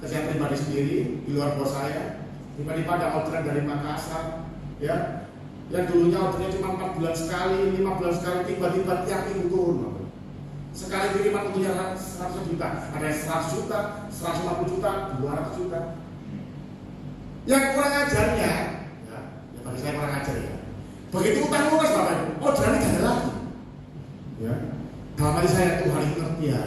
pribadi sendiri di luar bos saya. Tiba-tiba ada orderan dari Makassar, ya, yang dulunya ordernya cuma 4 bulan sekali, 5 bulan sekali, tiba-tiba tiap minggu turun. Sekali kiriman untuknya 100 juta, ada yang 100 juta, 150 juta, 200 juta. Yang kurang ajarnya, ya bagi saya kurang ajar ya. Begitu utang lunas Bapak Ibu, orderannya gak ada lagi. Ya, dalam hati saya Tuhan itu ngerti ya.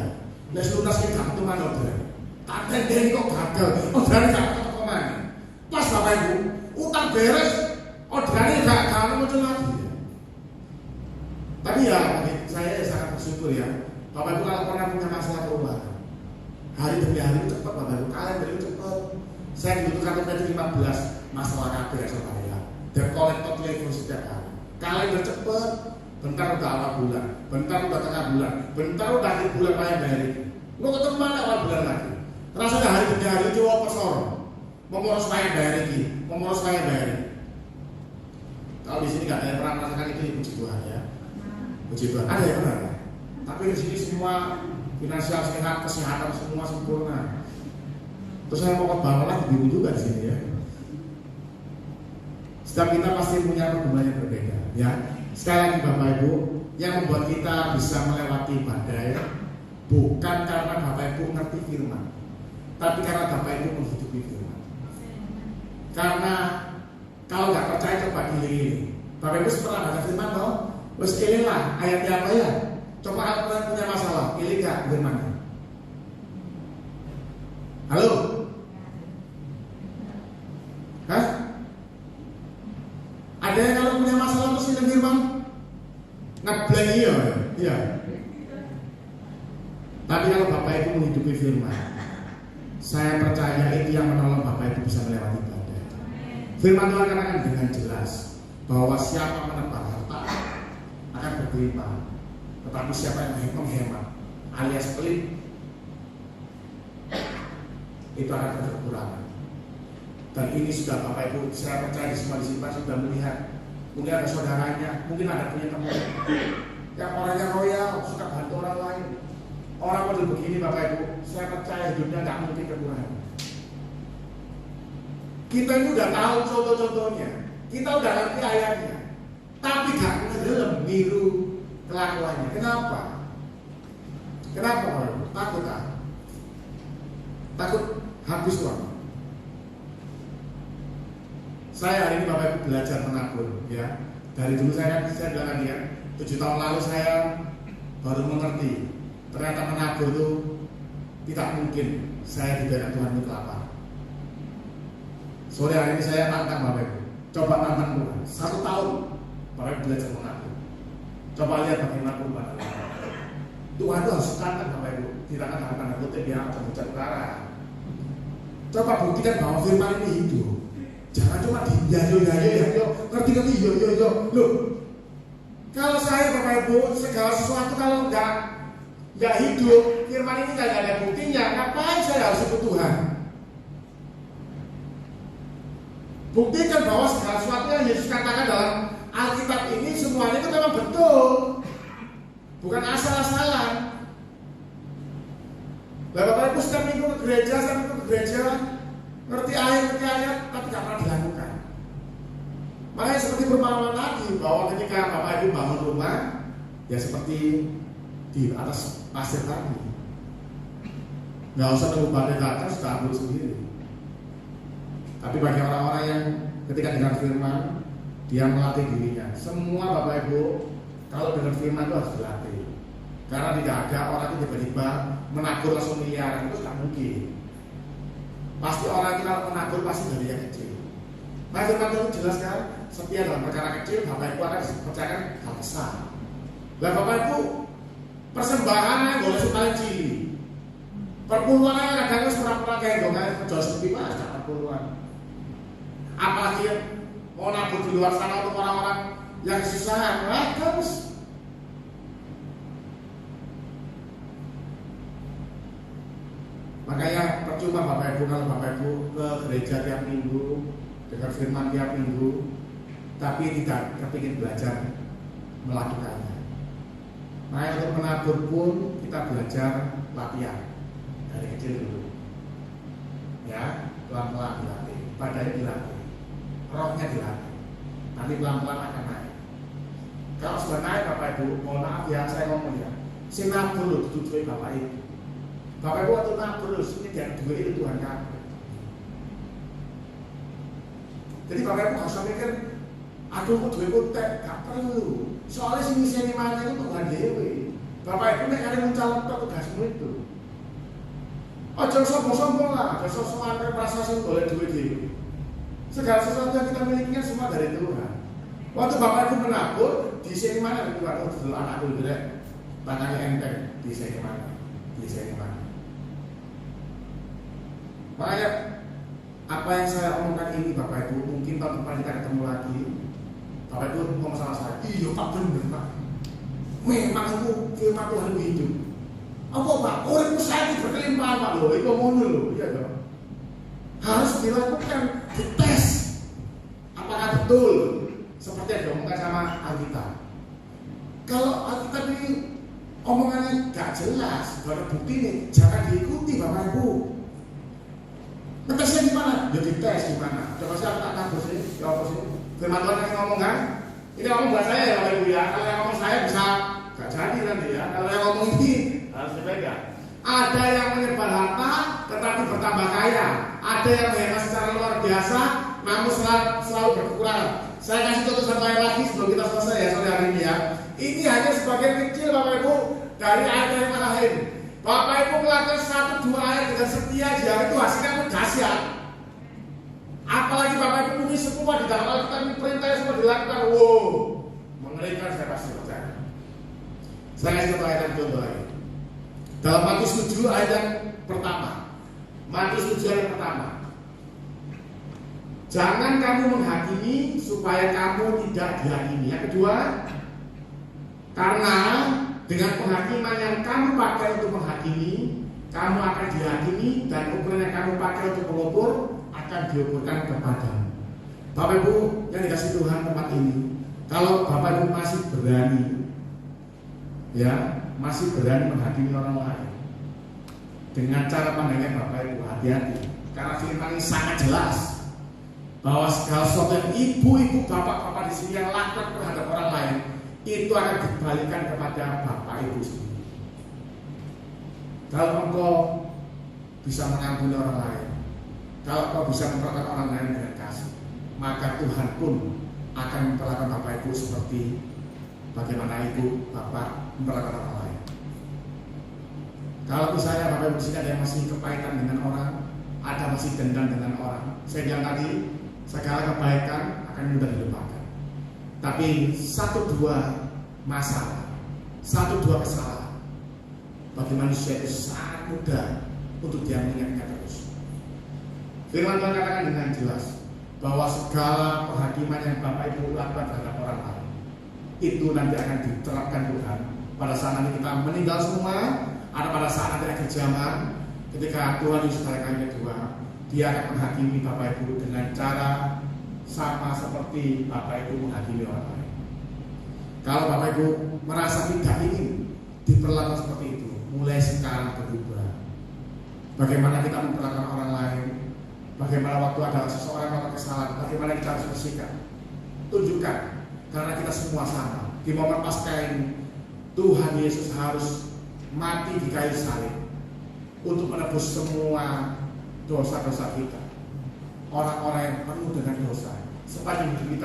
Nah lunas kita itu mana orderan? Tak tendeng kok gagal, orderannya gak ketemu kemana. Pas Bapak Ibu, utang beres, orderannya gak muncul lagi. Tapi ya bagi saya sangat bersyukur ya. Bapak Ibu kalau pernah punya masalah keuangan, hari demi hari itu cepat Bapak Ibu, kalian dari cepat. Saya butuhkan kredit 15 masalah kabeh saya. Dan kolektor telepon setiap hari. Kalian cepet, bentar udah awal bulan, bentar udah tengah bulan, bentar udah akhir bulan bayar ini. Lo ketemu mana awal bulan lagi? Rasanya hari demi hari itu apa sorong? Memoros bayar ini, memoros bayar ini. Kalau di sini nggak ada yang pernah merasakan itu, puji Tuhan ya. Puji Tuhan. Ada yang pernah. Tapi di sini semua finansial sehat, kesehatan semua sempurna. Terus saya mau khotbah lagi bingung juga di sini ya. Setiap kita pasti punya pergumulan yang berbeda, ya. Sekali lagi Bapak Ibu, yang membuat kita bisa melewati badai bukan karena Bapak Ibu ngerti firman, tapi karena Bapak Ibu menghidupi firman. Karena kalau nggak percaya coba dilihat. Bapak Ibu pernah baca firman toh? Terus inilah ayatnya apa ya? Coba kalau kalian punya masalah, pilih nggak firman? Halo? Hah? Ada yang kalau punya masalah terus pilih firman? Ngeblank iya, iya. Tapi kalau Bapak Ibu menghidupi firman, saya percaya itu yang menolong Bapak Ibu bisa melewati badai. Firman Tuhan katakan dengan jelas bahwa siapa menebang harta akan berlimpah, tetapi siapa yang menghemat alias pelit itu akan berkekurangan. Dan ini sudah Bapak Ibu, saya percaya semua di sini sudah melihat. Mungkin ada saudaranya, mungkin ada punya teman yang orangnya royal, suka bantu orang lain. Orang model begini Bapak Ibu, saya percaya hidupnya nggak mungkin kekurangan. Kita ini udah tahu contoh-contohnya, kita udah ngerti ayatnya, tapi gak ngedelem niru kelakuannya. Kenapa? Kenapa Bapak Ibu? Takut ah? Takut habis uang. Saya hari ini Bapak Ibu belajar menabur, ya. Dari dulu saya bilang ya, 7 tahun lalu saya baru mengerti ternyata menabur itu tidak mungkin saya diberikan Tuhan itu kelapa. Sore hari ini saya tantang Bapak Ibu, coba tantang Tuhan 1 tahun Bapak Ibu belajar menabur. Coba lihat bagaimana perubahan Tuhan itu harus tantang Bapak Ibu, tidak akan tanda kutip ya, atau utara. Coba buktikan bahwa firman ini hidup. Jangan cuma di yo, ngerti yo. Loh, kalau saya Bapak Ibu segala sesuatu kalau nggak hidup, firman ini nggak ada buktinya, ngapain saya harus ikut Tuhan? Buktikan bahwa segala sesuatu yang Yesus katakan dalam Alkitab ini semuanya itu memang betul, bukan asal-asalan. Lah Bapak Ibu setiap minggu ke gereja, ngerti ayat, tapi tidak pernah dilakukan. Makanya seperti perumpamaan tadi, bahwa ketika Bapak Ibu bangun rumah, ya seperti di atas pasir tadi, nggak usah nunggu badai datang, sudah ambil sendiri. Tapi bagi orang-orang yang ketika dengar firman, dia melatih dirinya. Semua Bapak Ibu, kalau dengar firman itu harus dilatih. Karena tidak ada orang itu tiba-tiba menabur langsung miliaran, itu tidak mungkin. Pasti orang itu kalau menabur pasti dari yang kecil. Nah firman itu jelas kan, setia dalam perkara kecil, Bapak Ibu akan dipercayakan hal besar. Lah Bapak Ibu, persembahan boleh paling cili. Perpuluhan kadang-kadang pura-pura kayak dongeng jual seperti mas, perpuluhan. Apalagi mau nabur di luar sana untuk orang-orang yang kesusahan, terus. Makanya percuma Bapak Ibu kalau Bapak Ibu ke gereja tiap minggu, dengar firman tiap minggu, tapi tidak kepingin belajar melakukannya. Nah untuk menabur pun kita belajar latihan dari kecil dulu, ya pelan-pelan dilatih, badannya dilatih, rohnya dilatih, nanti pelan-pelan akan naik. Kalau sudah naik Bapak Ibu, mohon maaf ya saya ngomong ya, si nabur loh tujuh Bapak Ibu. Bapak Ibu waktu nabur ini dari dua itu Tuhan kamu. Jadi Bapak Ibu harus mikir, aduh kok duwe kontek, gak perlu. Soalnya si misi mana itu Tuhan dewe. Bapak Ibu nek kalian mencalon tugasmu itu. Ojo sombong-sombong lah, ojo sosokan merasa sing boleh duwe dhewe. Segala sesuatu yang kita miliki kan semua dari Tuhan. Waktu Bapak Ibu menabur, di sini mana Tuhan? Oh, dulu anakku direk tangannya enteng, di sini mana? Di sini mana? Makanya apa yang saya omongkan ini Bapak Ibu, mungkin tahun depan kita ketemu lagi. Bapak Ibu ngomong sama saya, iya Pak bener Pak. Memang itu firman Tuhan itu hidup. Apa Pak? Orang itu saya berkelimpahan Pak loh, itu ngono loh, iya dong. Harus dilakukan, dites. Apakah betul seperti yang diomongkan sama Alkitab? Kalau Alkitab ini omongannya gak jelas, gak ada bukti nih, jangan diikuti Bapak Ibu. Ngetesnya di mana? Ya dites di mana? Coba saya tak tahu sih, ya apa sih? Firman Tuhan yang ngomong kan? Ini ngomong buat saya ya Bapak Ibu ya. Kalau yang ngomong saya bisa Nggak jadi nanti ya. Kalau yang ngomong ini harus dipegang. Ada yang menyebar harta tetapi bertambah kaya. Ada yang menghemat secara luar biasa namun selalu berkekurangan. Saya kasih contoh satu ayat lagi sebelum kita selesai ya sore hari ini ya. Ini hanya sebagian kecil Bapak Ibu dari ayat-ayat yang lain. Bapak Ibu melakukan 1-2 ayat dengan setia aja itu hasilnya pun dahsyat. Apalagi Bapak Ibu ini semua di dalam Alkitab ini perintahnya semua dilakukan. Wow, mengerikan saya pasti percaya. Saya kasih contoh ayat yang contoh lagi. Dalam Matius 7 ayat yang pertama. Matius 7 ayat yang pertama. Jangan kamu menghakimi supaya kamu tidak dihakimi. Yang kedua, karena dengan penghakiman yang kamu pakai untuk menghakimi, kamu akan dihakimi dan ukuran yang kamu pakai untuk mengukur akan diukurkan kepadamu. Bapak Ibu yang dikasih Tuhan tempat ini, kalau Bapak Ibu masih berani, ya masih berani menghakimi orang lain dengan cara pandangnya Bapak Ibu, hati-hati, karena firman ini sangat jelas bahwa segala sesuatu yang ibu-ibu, bapak-bapak di sini yang lakukan terhadap orang lain itu akan dikembalikan kepada Bapak Ibu sendiri. Kalau engkau bisa mengampuni orang lain, kalau engkau bisa memperlakukan orang lain dengan kasih, maka Tuhan pun akan memperlakukan Bapak Ibu seperti bagaimana Ibu, Bapak memperlakukan orang lain. Kalau misalnya Bapak Ibu di sini ada yang masih kepahitan dengan orang, ada masih dendam dengan orang, saya bilang tadi segala kebaikan akan mudah dilupakan. Tapi 1-2 masalah, 1-2 kesalahan bagi manusia itu sangat mudah untuk dia mengingatnya terus. Firman Tuhan katakan dengan jelas bahwa segala penghakiman yang Bapak Ibu lakukan terhadap orang lain itu nanti akan diterapkan Tuhan pada saat nanti kita meninggal semua, ada pada saat nanti akhir zaman ketika Tuhan Yesus pada kali kedua. Dia akan menghakimi Bapak Ibu dengan cara sama seperti Bapak Ibu menghakimi orang lain. Kalau Bapak Ibu merasa tidak ingin diperlakukan seperti itu, mulai sekarang berubah. Bagaimana kita memperlakukan orang lain, bagaimana waktu ada seseorang melakukan kesalahan, bagaimana kita harus bersikap. Tunjukkan, karena kita semua sama. Di momen Paskah ini, Tuhan Yesus harus mati di kayu salib untuk menebus semua dosa-dosa kita. Orang-orang yang penuh dengan dosa. Sepanjang hidup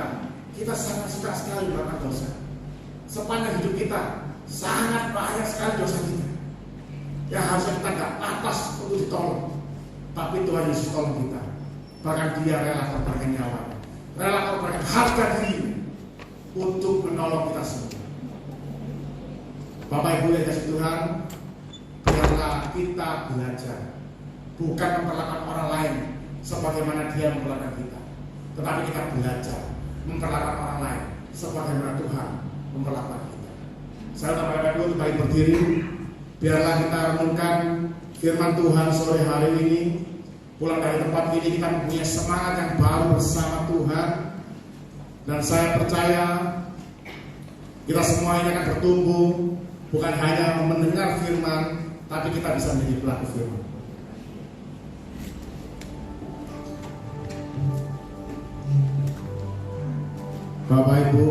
kita sangat suka sekali melakukan dosa. Sepanjang hidup kita sangat banyak sekali dosa kita yang harusnya kita gak pantas untuk ditolong, tapi Tuhan Yesus tolong kita. Bahkan Dia rela korbankan nyawanya, rela korbankan harga diri untuk menolong kita semua. Bapak Ibu yang kasih Tuhan, biarlah kita belajar bukan memperlakukan orang lain sebagaimana dia memperlakukan kita, tetapi kita belajar memperlakukan orang lain sebagaimana Tuhan memperlakukan kita. Saya Bapak Ibu kembali berdiri, biarlah kita renungkan firman Tuhan sore hari ini. Pulang dari tempat ini kita mempunyai semangat yang baru bersama Tuhan, dan saya percaya kita semua ini akan bertumbuh, bukan hanya mendengar firman, tapi kita bisa menjadi pelaku firman. Bapak Ibu,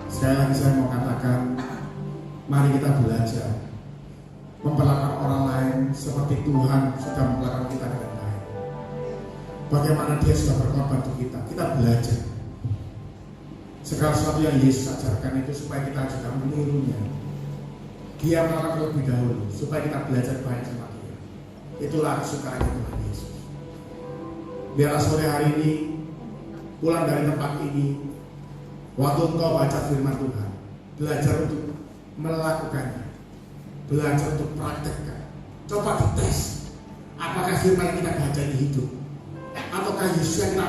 sekali lagi saya mau katakan, mari kita belajar memperlakukan orang lain seperti Tuhan sudah memperlakukan kita dengan baik. Bagaimana Dia sudah berkorban untuk kita, kita belajar. Segala sesuatu yang Yesus ajarkan itu supaya kita juga menirunya. Dia melakukan terlebih dahulu supaya kita belajar banyak sama Dia. Itulah kesukaan Tuhan Yesus. Biarlah sore hari ini, pulang dari tempat ini, waktu engkau baca firman Tuhan, belajar untuk melakukannya, belajar untuk praktekkan. Coba dites, apakah firman yang kita baca ini hidup, ataukah Yesus yang kita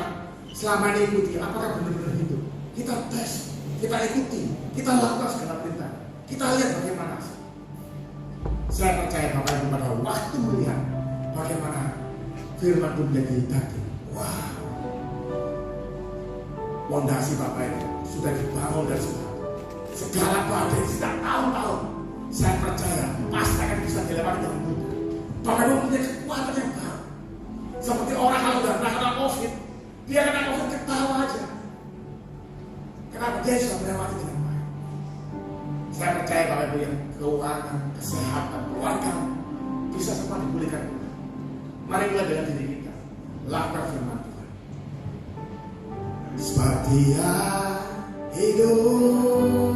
selama ini ikuti, apakah benar-benar hidup. Kita tes, kita ikuti, kita lakukan segala perintah, kita lihat bagaimana. Saya percaya Bapak Ibu pada waktu melihat bagaimana firman itu menjadi daging. Wow, fondasi Bapak Ibu sudah dibangun dari segala badai sejak tahun-tahun. Saya percaya pasti akan bisa dilewati dengan mudah. Bapak Ibu punya kekuatan yang baru. Seperti orang kalau sudah kena COVID, dia kena COVID ketawa aja. Kenapa? Dia sudah melewati dengan baik. kesehatan, keluarga bisa semua dipulihkan. Mari mulai dengan diri kita. Lakukan firman Tuhan. Sebab Dia hidup.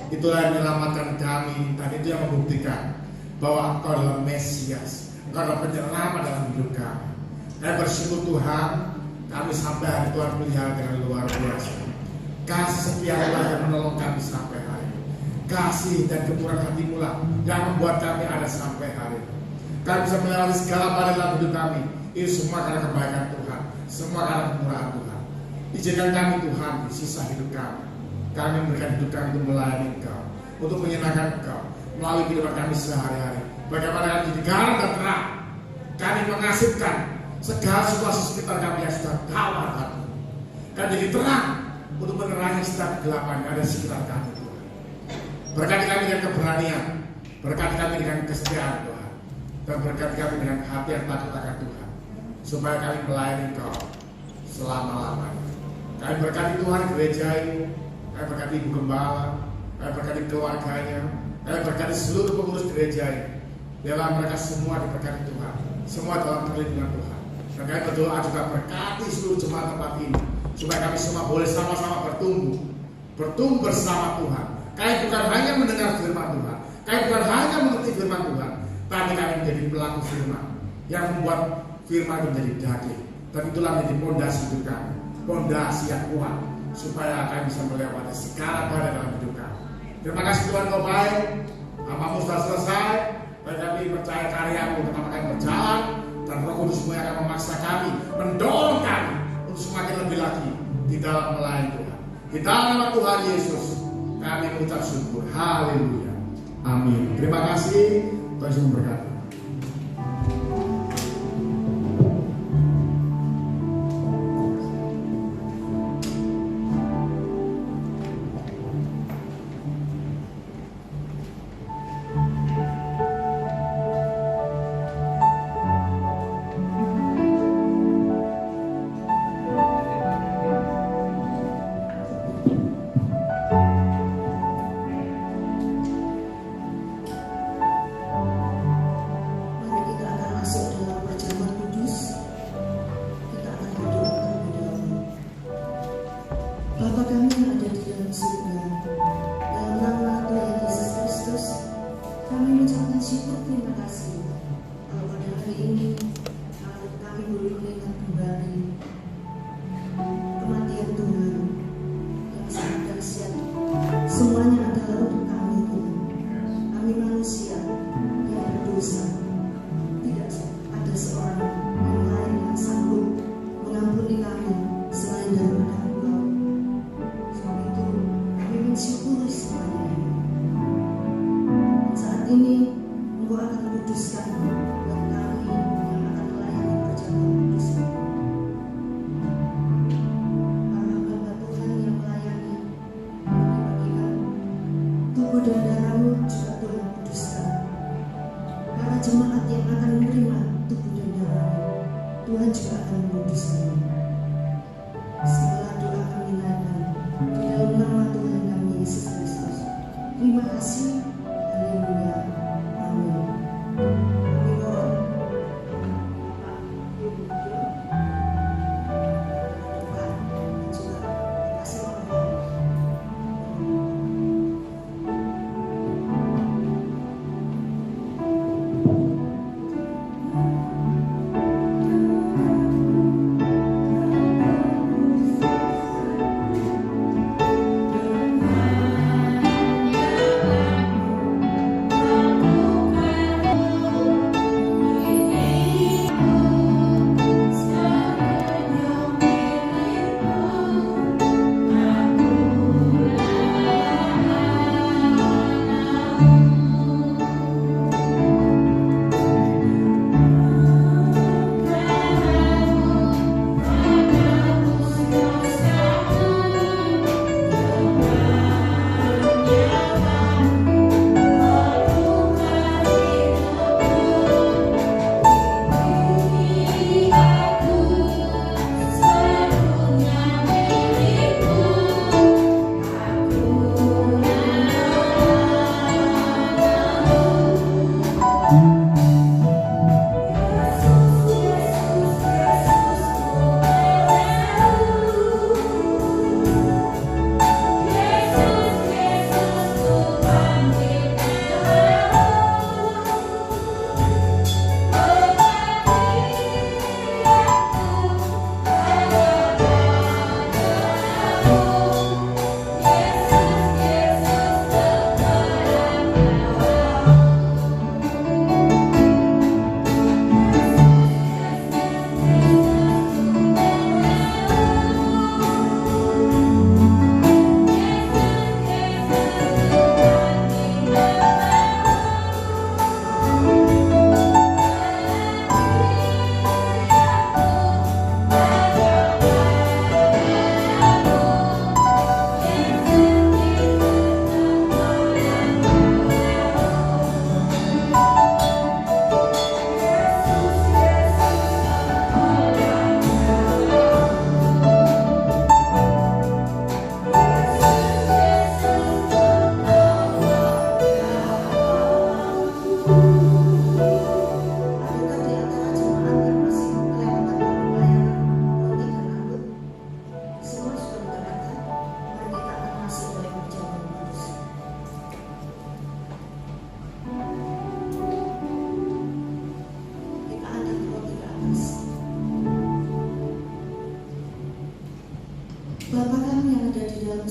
Itulah yang menyelamatkan kami, dan itu yang membuktikan bahwa Engkau adalah Mesias, Engkau adalah penyelamat dalam hidup kami. Dan bersyukur Tuhan, kami sampai hari Tuhan melihat dengan luar biasa. Kasih setiamu yang menolong kami sampai hari ini. Kasih dan kemurahan hatimu lah yang membuat kami ada sampai hari ini. Kami bisa melewati segala badai dalam hidup kami. Ini semua karena kebaikan Tuhan, semua karena kemurahan Tuhan. Izinkan kami Tuhan di sisa hidup kami. Kami memberikan hidup kami untuk melayani Engkau, untuk menyenangkan Engkau melalui kehidupan kami sehari-hari. Bagaimana kami jadi garam dan terang. Kami mengasihkan segala situasi sekitar kami yang sudah kawat hati. Kami jadi terang untuk menerangi setiap kegelapan yang ada di sekitar kami Tuhan. Berkati kami dengan keberanian, berkati kami dengan kesetiaan Tuhan, dan berkati kami dengan hati yang takut akan Tuhan, supaya kami melayani Engkau selama-lamanya. Kami berkati Tuhan gereja ini, kami berkati Ibu Gembala, kami berkati keluarganya, kami berkati seluruh pengurus gereja ini. Dalam mereka semua diberkati Tuhan, semua dalam perlindungan Tuhan. Dan kami berdoa juga berkati seluruh jemaat tempat ini, supaya kami semua boleh sama-sama bertumbuh bersama Tuhan. Kami bukan hanya mendengar firman Tuhan, kami bukan hanya mengerti firman Tuhan, tapi kami menjadi pelaku firman yang membuat firman itu menjadi daging. Dan itulah menjadi pondasi hidup kami, pondasi yang kuat, supaya kami bisa melewati segala badai dalam hidup kami. Terima kasih Tuhan, Kau baik, amamu sudah selesai. Dan kami percaya karyamu tetap akan berjalan, dan Roh Kudus yang akan memaksa kami, mendorong kami untuk semakin lebih lagi di dalam melayani Tuhan. Di dalam nama Tuhan Yesus kami mengucap syukur. Haleluya. Amin. Terima kasih. Tuhan Yesus memberkati.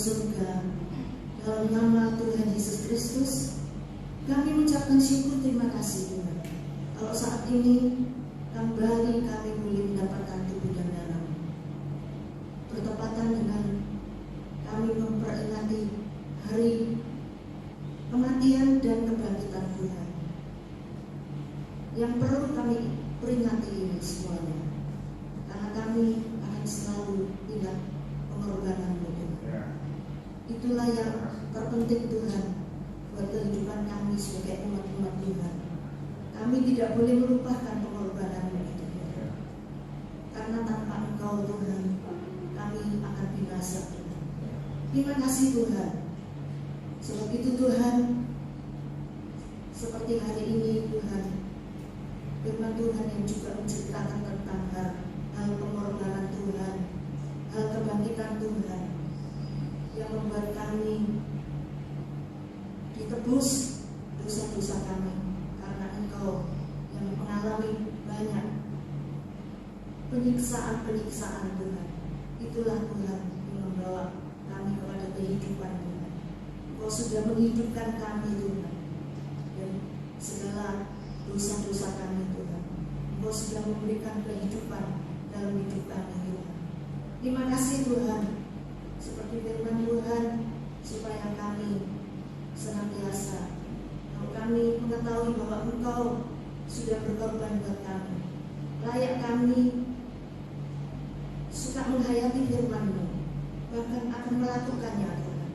surga. Dalam nama Tuhan Yesus Kristus, kami mengucapkan syukur terima kasih Tuhan. Kalau saat ini kembali kami boleh mendapatkan tubuh dan darah, bertepatan dengan kami memperingati hari kematian dan kebangkitan Tuhan. Yang perlu kami peringati ini semuanya, karena kami akan selalu ingat pengorbanan-Mu Tuhan. Itulah yang terpenting Tuhan buat kehidupan kami sebagai umat-umat Tuhan. Kami tidak boleh melupakan pengorbanan-Mu itu Tuhan. Karena tanpa Engkau Tuhan, kami akan binasa Tuhan. Terima kasih Tuhan. Sebab itu Tuhan, seperti hari ini Tuhan, firman Tuhan yang juga menceritakan tentang hal pengorbanan Tuhan, hal kebangkitan Tuhan, yang membuat kami ditebus dosa-dosa kami, karena Engkau yang mengalami banyak penyiksaan Tuhan. Itulah Tuhan yang membawa kami kepada kehidupan Tuhan. Engkau sudah menghidupkan kami Tuhan, dan segala dosa-dosa kami Tuhan, Engkau sudah memberikan kehidupan dalam hidup kami Tuhan. Terima kasih Tuhan, seperti firman Tuhan, supaya kami senantiasa, kalau kami mengetahui bahwa Engkau sudah berkorban buat kami, layak kami suka menghayati firman-Mu, bahkan akan melakukannya Tuhan.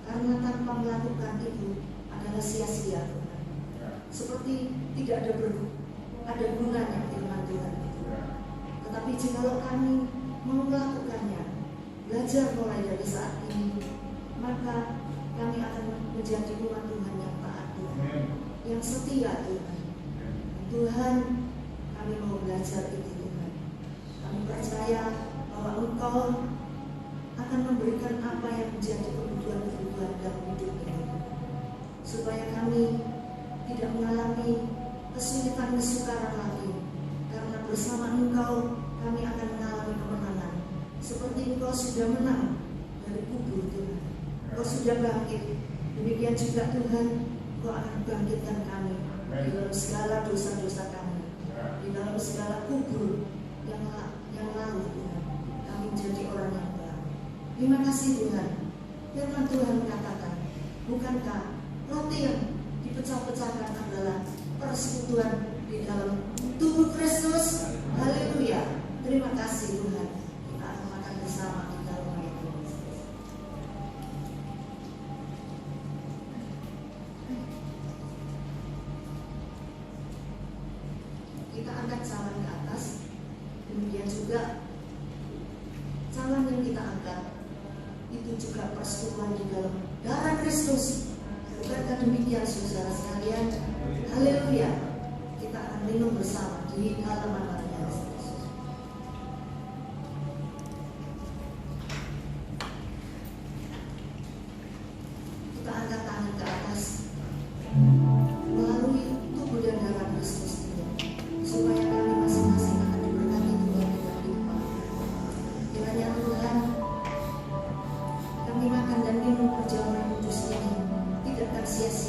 Karena tanpa melakukan itu adalah sia-sia Tuhan. Seperti tidak ada gunanya firman Tuhan itu. Tetapi jikalau kami mau melakukannya, belajar mulai dari saat ini, maka kami akan menjadi umat Tuhan yang taat Tuhan, yang setia Tuhan. Tuhan, kami mau belajar itu Tuhan. Kami percaya bahwa Engkau akan memberikan apa yang menjadi kebutuhan-kebutuhan dalam hidup ini, supaya kami tidak mengalami kesulitan kesukaran lagi, karena bersama Engkau kami akan mengalami kemenangan, seperti Engkau sudah menang dari kubur Tuhan. Engkau sudah bangkit, demikian juga Tuhan, Engkau akan bangkitkan kami di dalam segala dosa-dosa kami, di dalam segala kubur yang lalu Tuhan. Kami menjadi orang yang baru. Terima kasih Tuhan. Firman Tuhan mengatakan, bukankah roti yang dipecah-pecahkan adalah persekutuan di dalam tubuh Kristus? Haleluya. Terima kasih Tuhan. Kita akan makan bersama di dalam nama Tuhan. Kita angkat cawan ke atas. Demikian juga cawan yang kita angkat itu juga persekutuan di dalam darah Kristus. Bukankah demikian saudara sekalian? Haleluya. Kita akan minum bersama di halaman Tuhan Yesus. Kita angkat tangan ke atas melalui tubuh dan darah Kristus itu, supaya kami masing-masing akan diberkati Tuhan dengan limpah. Kiranya Tuhan, kami makan dan minum perjamuan kudus ini tidak akan sia-sia